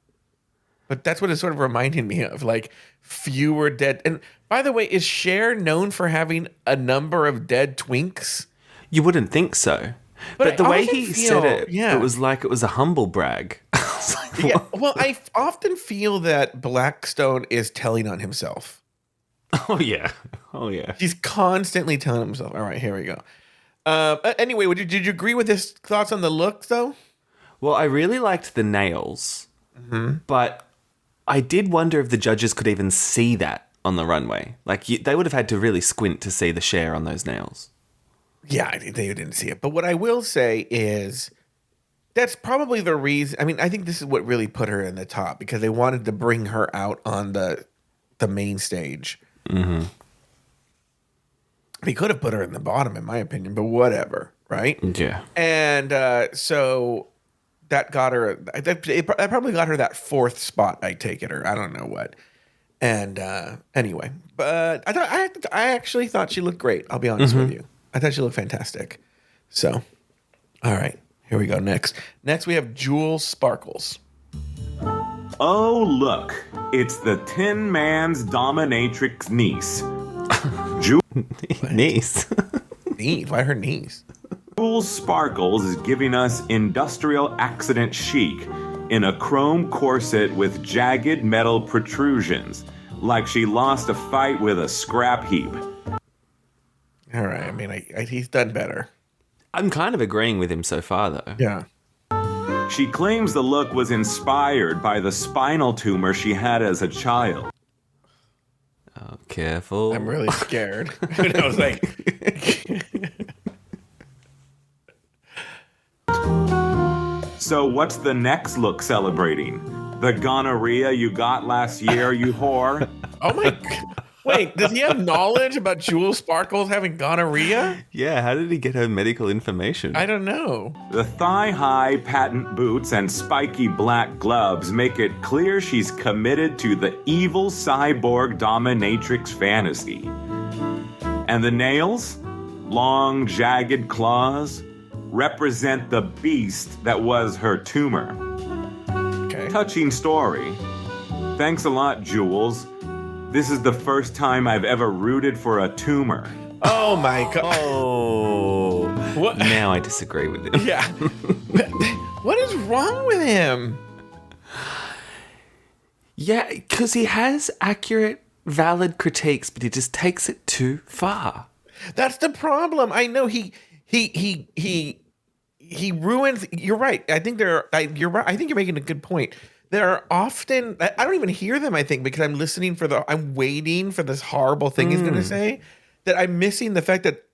But that's what it sort of reminded me of, like fewer dead. And by the way, is Cher known for having a number of dead twinks? You wouldn't think so. But the I way often he feel- said it, yeah. it was like it was a humble brag. I was like, Yeah. Well, I often feel that Blackstone is telling on himself. oh, yeah. Oh, yeah. He's constantly telling himself. All right, here we go. Anyway, did you agree with his thoughts on the look, though? Well, I really liked the nails, but I did wonder if the judges could even see that on the runway. Like, they would have had to really squint to see the Cher on those nails. Yeah, they didn't see it. But what I will say is that's probably the reason. I mean, I think this is what really put her in the top because they wanted to bring her out on the main stage. Mm-hmm. He could have put her in the bottom, in my opinion, but whatever, right? Yeah. And so that got her. That probably got her that 4th spot. I take it, or I don't know what. And anyway, but I actually thought she looked great. I'll be honest with you. I thought she looked fantastic. So, all right, here we go. Next we have Jules Sparkles. Oh, look, it's the Tin Man's dominatrix niece. Niece. Knees. Why her knees? Jules Sparkles is giving us industrial accident chic in a chrome corset with jagged metal protrusions, like she lost a fight with a scrap heap. All right. I mean, he's done better. I'm kind of agreeing with him so far, though. Yeah. She claims the look was inspired by the spinal tumor she had as a child. Oh, careful. I'm really scared. And I was like, So what's the next look celebrating? The gonorrhea you got last year, you whore? oh my God. Wait, does he have knowledge about Jules Sparkles having gonorrhea? Yeah, how did he get her medical information? I don't know. The thigh-high patent boots and spiky black gloves make it clear she's committed to the evil cyborg dominatrix fantasy. And the nails, long, jagged claws, represent the beast that was her tumor. Okay. Touching story. Thanks a lot, Jules. This is the first time I've ever rooted for a tumor. Oh my God. Oh. What? Now I disagree with him. Yeah. What is wrong with him? Yeah, because he has accurate, valid critiques, but he just takes it too far. That's the problem. I know he ruins. You're right. You're right. I think you're making a good point. there are often, I don't even hear them, I think, because I'm waiting for this horrible thing he's going to say, that I'm missing the fact that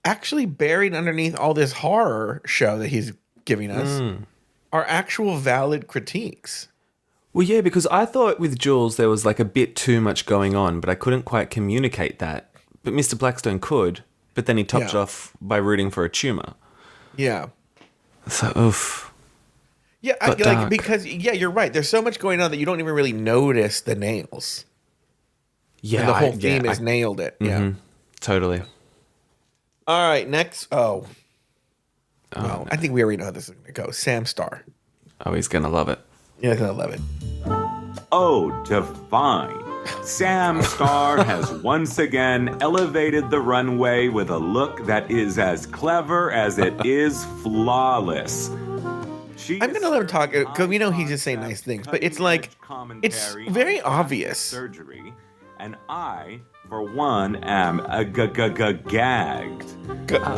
actually buried underneath all this horror show that he's giving us are actual valid critiques. Well, yeah, because I thought with Jules there was like a bit too much going on, but I couldn't quite communicate that. But Mr. Blackstone could, but then he topped it off by rooting for a tumor. Yeah. So, oof. Yeah, because you're right. There's so much going on that you don't even really notice the nails. Yeah, and the whole theme has nailed it. Yeah, totally. All right, next. Well, I think we already know how this is going to go. Sam Starr. Oh, he's gonna love it. Yeah, he's gonna love it. Oh, divine. Sam Starr has once again elevated the runway with a look that is as clever as it is flawless. I'm going to let him talk because we know he's just saying nice things, but it's like, it's very obvious. Surgery, and I, for one, am gagged.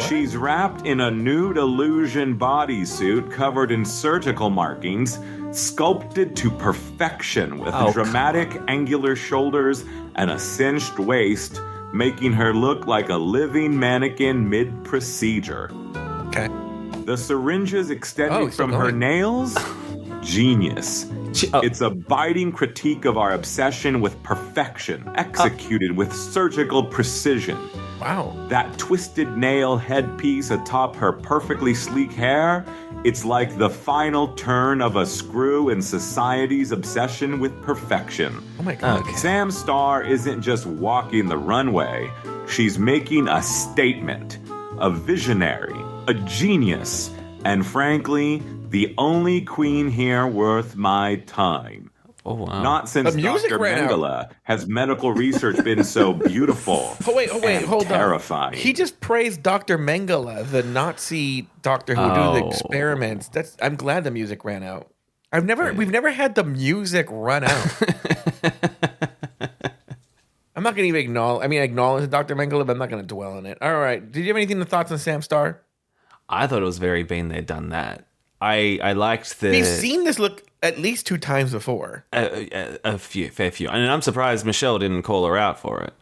She's wrapped in a nude illusion bodysuit covered in surgical markings, sculpted to perfection with dramatic angular shoulders and a cinched waist, making her look like a living mannequin mid-procedure. Okay. The syringes extending from her nails? Genius. It's a biting critique of our obsession with perfection, executed with surgical precision. Wow. That twisted nail headpiece atop her perfectly sleek hair, it's like the final turn of a screw in society's obsession with perfection. Oh my God. Okay. Sam Starr isn't just walking the runway, she's making a statement, a visionary, a genius, and frankly, the only queen here worth my time. Oh, wow. Not since Dr. Mengele has medical research been so beautiful. Hold terrifying. on. He just praised Dr. Mengele, the Nazi doctor who do the experiments. I'm glad the music ran out. We've never had the music run out. I'm not going to even acknowledge Dr. Mengele, but I'm not going to dwell on it. All right. Did you have anything thoughts on Sam Starr? I thought it was very been there, done that. I liked the... We've seen this look at least 2 times before. A fair few. And I'm surprised Michelle didn't call her out for it.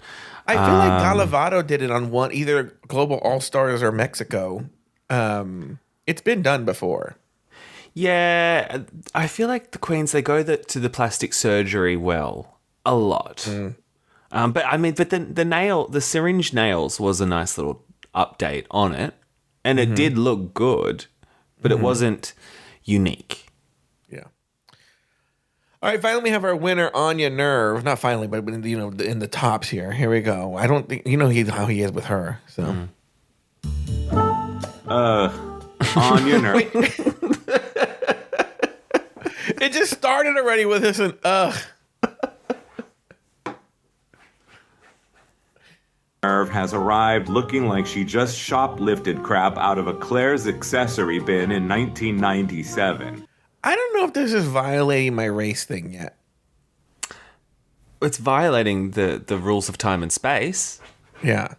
I feel like Galavado did it on either Global All-Stars or Mexico. It's been done before. Yeah, I feel like the queens, they go to the plastic surgery well a lot. But then the syringe nails was a nice little update on it. And it did look good, but it wasn't unique. Yeah. All right, finally we have our winner, Anya Nerve. Not finally, but in the tops here. Here we go. I don't think how he is with her. So. Anya Nerve. It just started already with this and Nerve has arrived looking like she just shoplifted crap out of a Claire's accessory bin in 1997. I don't know if this is violating my race thing yet. It's violating the rules of time and space. Yeah.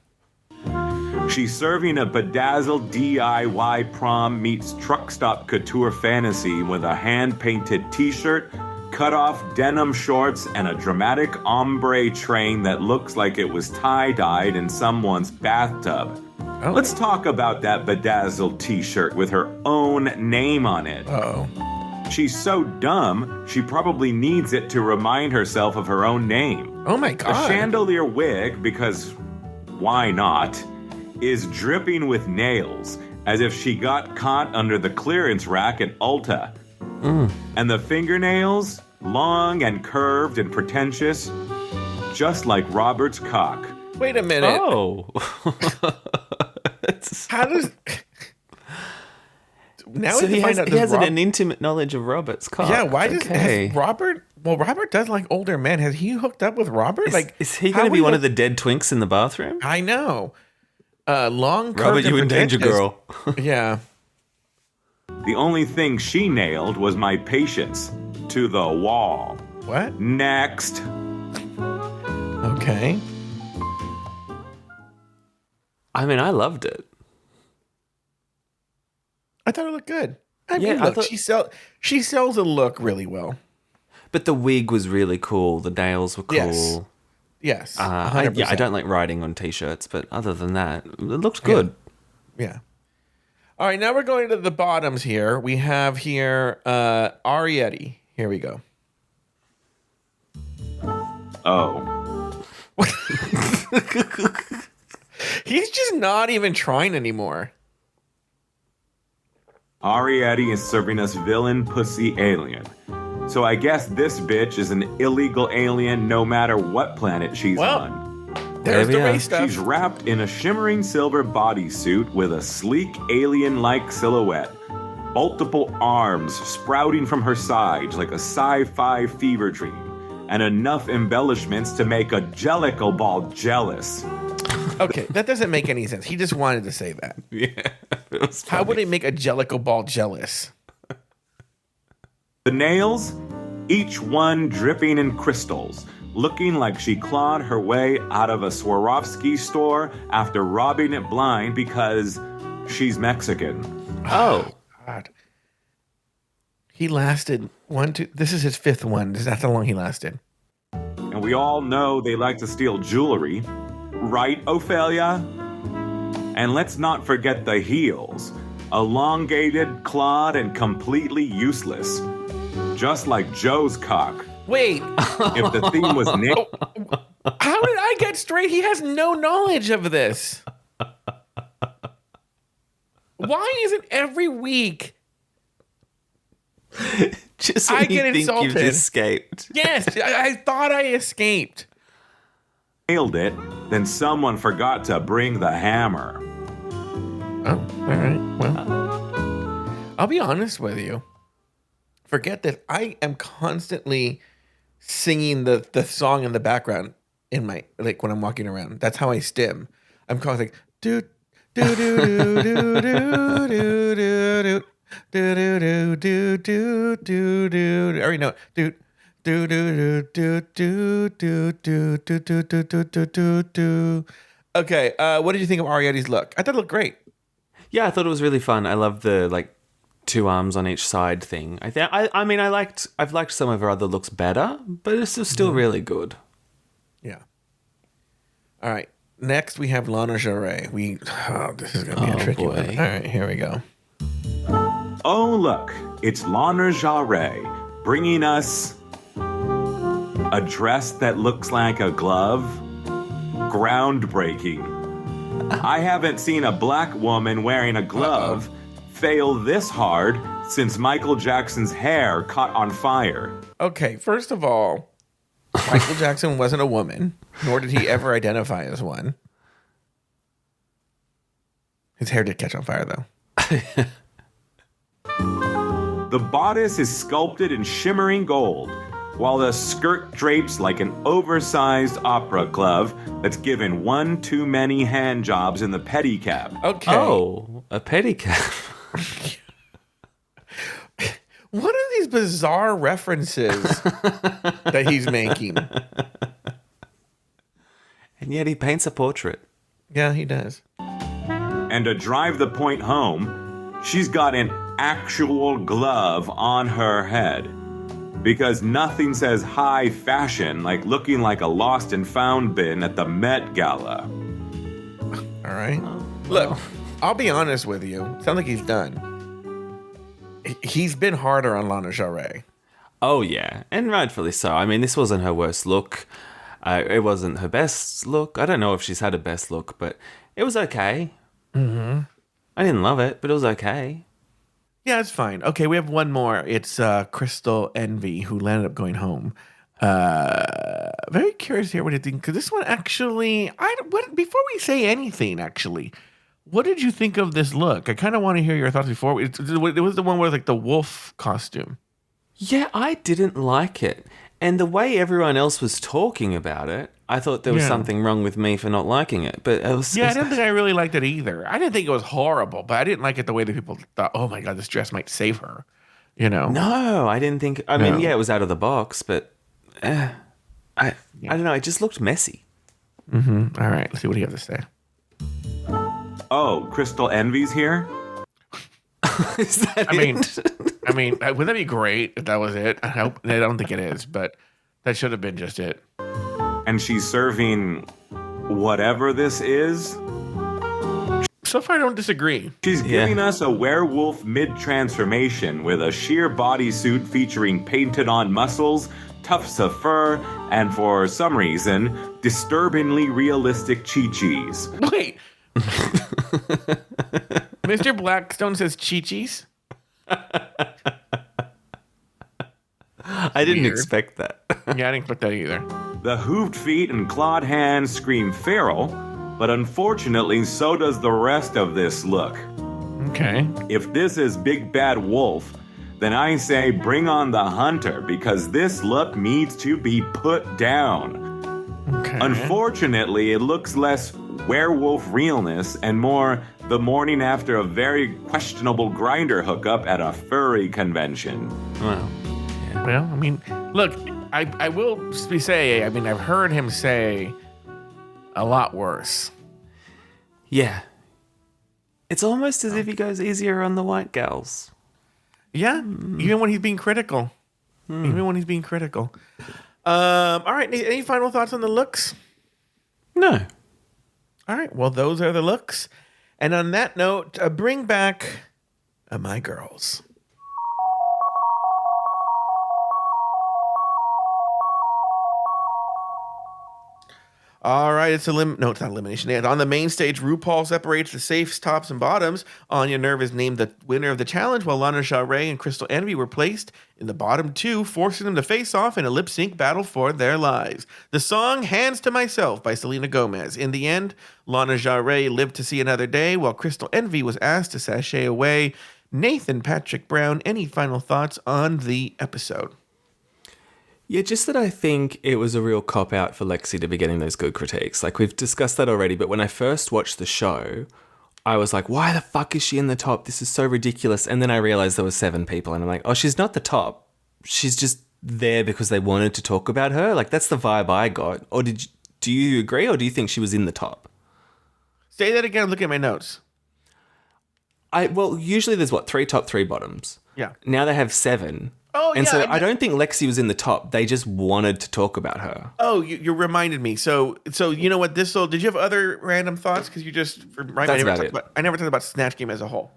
She's serving a bedazzled DIY prom meets truck stop couture fantasy with a hand-painted t-shirt, cut-off denim shorts, and a dramatic ombre train that looks like it was tie-dyed in someone's bathtub. Oh. Let's talk about that bedazzled t-shirt with her own name on it. Uh-oh. She's so dumb, she probably needs it to remind herself of her own name. Oh my God. The chandelier wig, because why not, is dripping with nails, as if she got caught under the clearance rack at Ulta. And the fingernails, long and curved and pretentious, just like Robert's cock. Wait a minute. Oh. How does... Now so he has an intimate knowledge of Robert's cock. Yeah, why does Robert... Well, Robert does like older men. Has he hooked up with Robert? Is he going to be one of the dead twinks in the bathroom? I know. Long Robert, you in danger, girl. Yeah. The only thing she nailed was my patience. To the wall. What? Next. Okay. I mean, I loved it. I thought it looked good. I thought she sells a look really well. But the wig was really cool. The nails were cool. Yes. I don't like riding on t-shirts, but other than that, it looked good. Yeah. All right, now we're going to the bottoms here. We have here Arietti. Here we go. Oh. He's just not even trying anymore. Arietti is serving us villain pussy alien. So I guess this bitch is an illegal alien no matter what planet she's on. There's the race stuff. She's wrapped in a shimmering silver bodysuit with a sleek alien-like silhouette. Multiple arms sprouting from her sides like a sci-fi fever dream. And enough embellishments to make a Jellicle Ball jealous. Okay, that doesn't make any sense. He just wanted to say that. Yeah. How would he make a Jellicle Ball jealous? The nails, each one dripping in crystals, looking like she clawed her way out of a Swarovski store after robbing it blind because she's Mexican. Oh. God. He lasted this is his 5th one. That's how long he lasted. And we all know they like to steal jewelry. Right, Ophelia? And let's not forget the heels. Elongated, clawed, and completely useless. Just like Joe's cock. Wait. If the theme was Nick... How did I get straight? He has no knowledge of this. Why isn't every week... Just when I you get think insulted. you've escaped. Yes, I thought I escaped. nailed it, then someone forgot to bring the hammer. Oh, all right. Well, I'll be honest with you. Forget that I am constantly singing the song in the background in my when I'm walking around. That's how I stim. I'm constantly like do do do do do do do do do do do do do do. I already know do do do do do do do do do do do do do do. Okay, what did you think of Arietti's look? I thought it looked great. Yeah, I thought it was really fun. I love the two arms on each side thing. I've liked some of her other looks better, but it's still really good. Yeah. All right. Next we have Lana Jarre. This is gonna be a tricky one. All right, here we go. Oh look, it's Lana Jarre bringing us a dress that looks like a glove. Groundbreaking. I haven't seen a black woman wearing a glove fail this hard since Michael Jackson's hair caught on fire. Okay, first of all, Michael Jackson wasn't a woman, nor did he ever identify as one. His hair did catch on fire, though. The bodice is sculpted in shimmering gold, while the skirt drapes like an oversized opera glove that's given one too many hand jobs in the pedicab. Okay. Oh, a pedicab. What are these bizarre references that he's making? And yet he paints a portrait. Yeah, he does. And to drive the point home, she's got an actual glove on her head. Because nothing says high fashion like looking like a lost and found bin at the Met Gala. All right. Look, I'll be honest with you. Sounds like he's done. He's been harder on Lana Jarre. Oh, yeah. And rightfully so. I mean, this wasn't her worst look. It wasn't her best look. I don't know if she's had a best look, but it was okay. Mm-hmm. I didn't love it, but it was okay. Yeah, it's fine. Okay, we have one more. It's Crystal Envy, who landed up going home. Very curious to hear what you think, because this one actually, before we say anything, actually, what did you think of this look? I kind of want to hear your thoughts before. It was the one with the wolf costume. Yeah, I didn't like it. And the way everyone else was talking about it, I thought there was something wrong with me for not liking it. But it was. Yeah, I didn't think I really liked it either. I didn't think it was horrible, but I didn't like it the way that people thought, oh my God, this dress might save her. You know? No, I didn't think. I mean, yeah, it was out of the box, but I don't know. It just looked messy. Mm-hmm. All right, let's see what you have to say. Oh, Crystal Envy's here? Is that I mean, wouldn't that be great if that was it? I don't think it is, but that should have been just it. And she's serving whatever this is. So far, I don't disagree. She's giving us a werewolf mid-transformation with a sheer bodysuit featuring painted-on muscles, tufts of fur, and for some reason, disturbingly realistic chi-chis. Wait. Mr. Blackstone says chi-chis? I didn't Weird. expect that. Yeah, I didn't expect that either. The hooved feet and clawed hands scream feral, but unfortunately, so does the rest of this look. Okay. If this is Big Bad Wolf, then I say bring on the hunter, because this look needs to be put down. Okay. Unfortunately, it looks less werewolf realness and more the morning after a very questionable grinder hookup at a furry convention. Well, Well, I mean, look, I will say, I mean, I've heard him say a lot worse. yeah. It's almost as if he goes easier on the white gals. Yeah, even when he's being critical. Even when he's being critical. All right, any final thoughts on the looks? No. All right, well, those are the looks. And on that note, bring back my girls. All right, it's no, it's not elimination. And on the main stage, RuPaul separates the safes, tops, and bottoms. Anya Nerve is named the winner of the challenge, while Lana Ray and Crystal Envy were placed in the bottom two, forcing them to face off in a lip sync battle for their lives. The song "Hands to Myself" by Selena Gomez. In the end, Lana Ray lived to see another day, while Crystal Envy was asked to sashay away. Nathan Patrick Brown, any final thoughts on the episode? Yeah, just that I think it was a real cop-out for Lexi to be getting those good critiques. Like, we've discussed that already, but when I first watched the show, I was like, why the fuck is she in the top? This is so ridiculous. And then I realized there were 7 people, and I'm like, oh, she's not the top. She's just there because they wanted to talk about her. Like, that's the vibe I got. Or do you agree, or do you think she was in the top? Say that again. Look at my notes. Well, usually there's, 3 top, 3 bottoms. Yeah. Now they have 7. Oh, and yeah, so I don't think Lexi was in the top. They just wanted to talk about her. Oh, you reminded me. So you know what? Did you have other random thoughts? Because you just right. That's about it. I never talked about Snatch Game as a whole.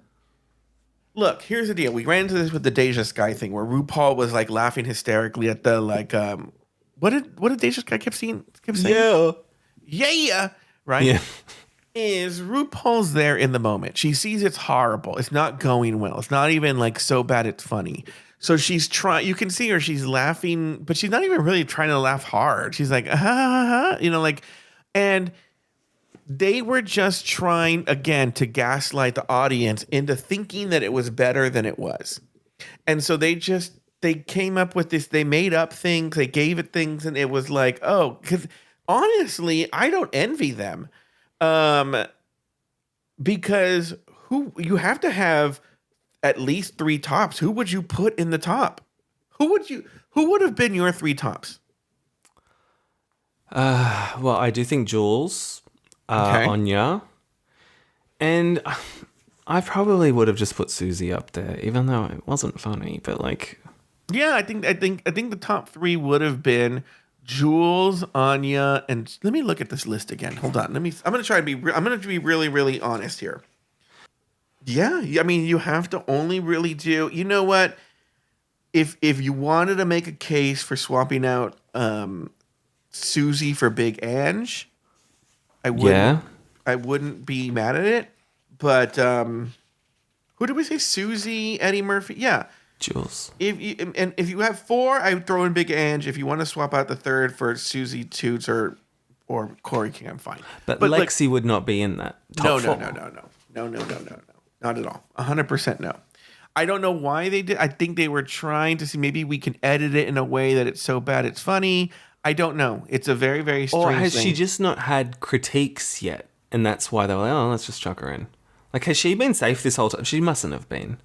Look, here's the deal. We ran into this with the Deja Sky thing, where RuPaul was like laughing hysterically at the what did Deja Sky keep saying? Yeah, right. Yeah. Is RuPaul's there in the moment? She sees it's horrible. It's not going well. It's not even like so bad it's funny. So she's trying. You can see her. She's laughing, but she's not even really trying to laugh hard. She's like, and they were just trying again to gaslight the audience into thinking that it was better than it was. And so they came up with this. They made up things. They gave it things, and it was like, oh, because honestly, I don't envy them, because you have to have at least 3 tops. Who would you put in the top? Who would have been your 3 tops? Well, I do think Jules, Okay. Anya, and I probably would have just put Susie up there, even though it wasn't funny. But like, Yeah, I think the top 3 would have been Jules, Anya, and let me look at this list again. Hold on. I'm going to be really, really honest here. Yeah, I mean, you have to only really do. You know what? If you wanted to make a case for swapping out Susie for Big Ange, I wouldn't be mad at it. But who did we say? Susie, Eddie Murphy. Yeah, Jules. If you have 4, I would throw in Big Ange. If you want to swap out the 3rd for Susie Toots or Corey King, I'm fine. But Lexi would not be in that top 4. No. Not at all. 100% no. I don't know why they did. I think they were trying to see maybe we can edit it in a way that it's so bad it's funny. I don't know. It's a very, very strange Or has thing. she just not had critiques yet? And that's why they were like, oh, let's just chuck her in. Like, has she been safe this whole time? She mustn't have been.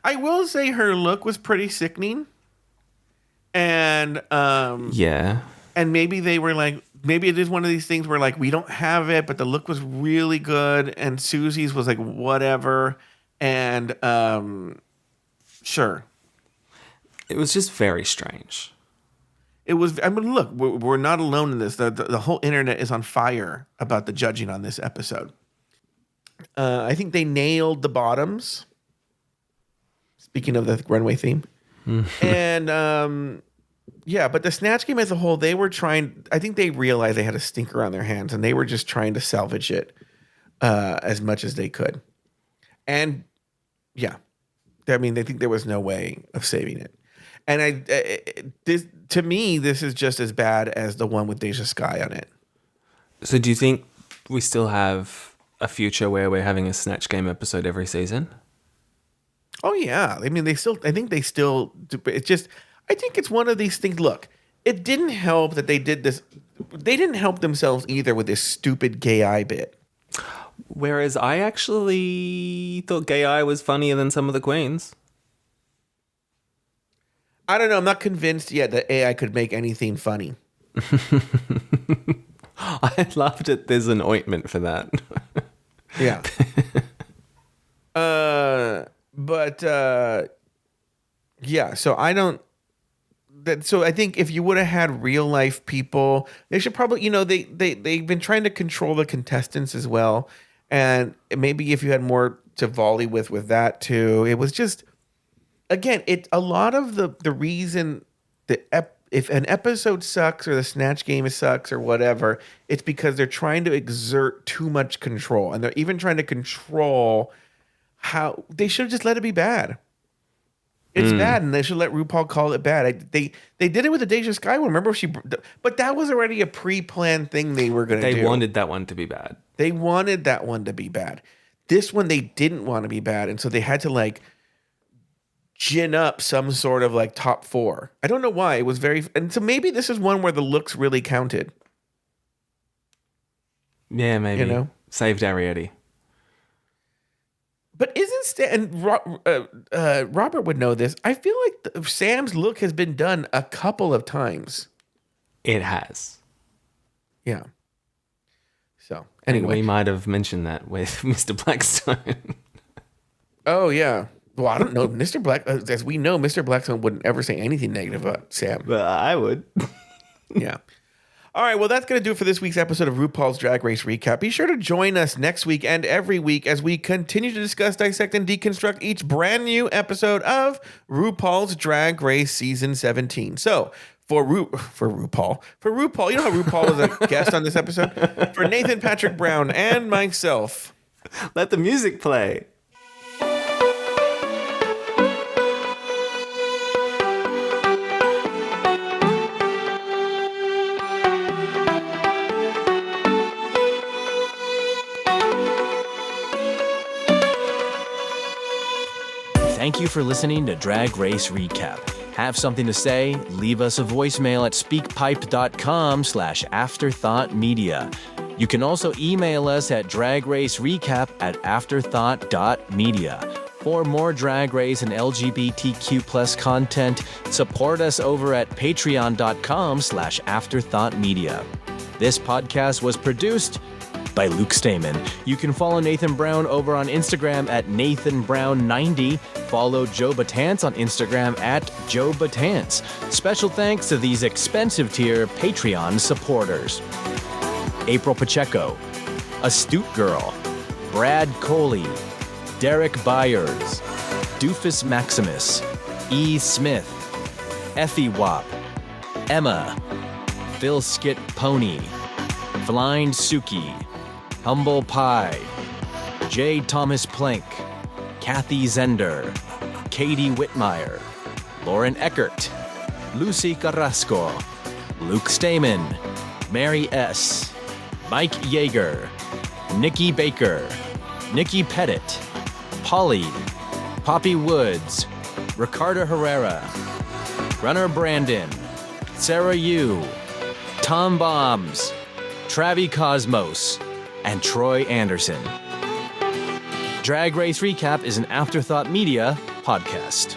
I will say her look was pretty sickening. And Yeah. and maybe they were like, maybe it is one of these things where like we don't have it, but the look was really good, and Susie's was like whatever, and Sure. It was just very strange. It was, I mean, look, we're not alone in this. The whole internet is on fire about the judging on this episode. I think they nailed the bottoms. Speaking of the runway theme. And, yeah, but the Snatch Game as a whole, I think they realized they had a stinker on their hands and they were just trying to salvage it as much as they could. And, yeah, I mean, they think there was no way of saving it. And to me, this is just as bad as the one with Deja Skye on it. So do you think we still have a future where we're having a Snatch Game episode every season? Oh, yeah. I mean, it's just, I think it's one of these things. Look, it didn't help that they did this. They didn't help themselves either with this stupid gay eye bit. Whereas I actually thought gay eye was funnier than some of the queens. I don't know. I'm not convinced yet that AI could make anything funny. I loved it. There's an ointment for that. Yeah. Yeah. So I don't. So I think if you would have had real life people, they should probably, they've been trying to control the contestants as well, and maybe if you had more to volley with that too. It was just. Again, a lot of the reason that if an episode sucks or the Snatch Game sucks or whatever, it's because they're trying to exert too much control. And they're even trying to control how they should have just let it be bad. It's bad, and they should let RuPaul call it bad. They did it with the Deja Skye one. Remember but that was already a pre-planned thing they were going to do. They wanted that one to be bad. They wanted that one to be bad. This one they didn't want to be bad, and so they had to gin up some sort of top 4. I don't know why. It was and so maybe this is one where the looks really counted. Yeah, maybe. Saved Arietti. But Robert would know this. I feel like Sam's look has been done a couple of times. It has. Yeah. So anyway. We might have mentioned that with Mr. Blackstone. Oh, yeah. Well, I don't know. Mr. Black, as we know, Mr. Blackstone wouldn't ever say anything negative about Sam. But I would. Yeah. All right. Well, that's going to do it for this week's episode of RuPaul's Drag Race Recap. Be sure to join us next week and every week as we continue to discuss, dissect, and deconstruct each brand new episode of RuPaul's Drag Race Season 17. So, for RuPaul, you know how RuPaul was a guest on this episode? For Nathan Patrick Brown and myself. Let the music play. Thank you for listening to Drag Race Recap. Have something to say? Leave us a voicemail at speakpipe.com/afterthoughtmedia. You can also email us at dragracerecap@afterthought.media. For more Drag Race and LGBTQ+ content, support us over at patreon.com/afterthoughtmedia. This podcast was produced by Luke Stamen. You can follow Nathan Brown over on Instagram at NathanBrown90. Follow Joe Batance on Instagram at Joe Batance. Special thanks to these expensive tier Patreon supporters: April Pacheco, Astute Girl, Brad Coley, Derek Byers, Doofus Maximus, E. Smith, Effie Wap, Emma, Phil Skit Pony, Blind Suki, Humble Pie, J. Thomas Plank, Kathy Zender, Katie Whitmire, Lauren Eckert, Lucy Carrasco, Luke Stamen, Mary S., Mike Yeager, Nikki Baker, Nikki Pettit, Polly, Poppy Woods, Ricardo Herrera, Runner Brandon, Sarah Yu, Tom Bombs, Travi Cosmos, and Troy Anderson. Drag Race Recap is an Afterthought Media podcast.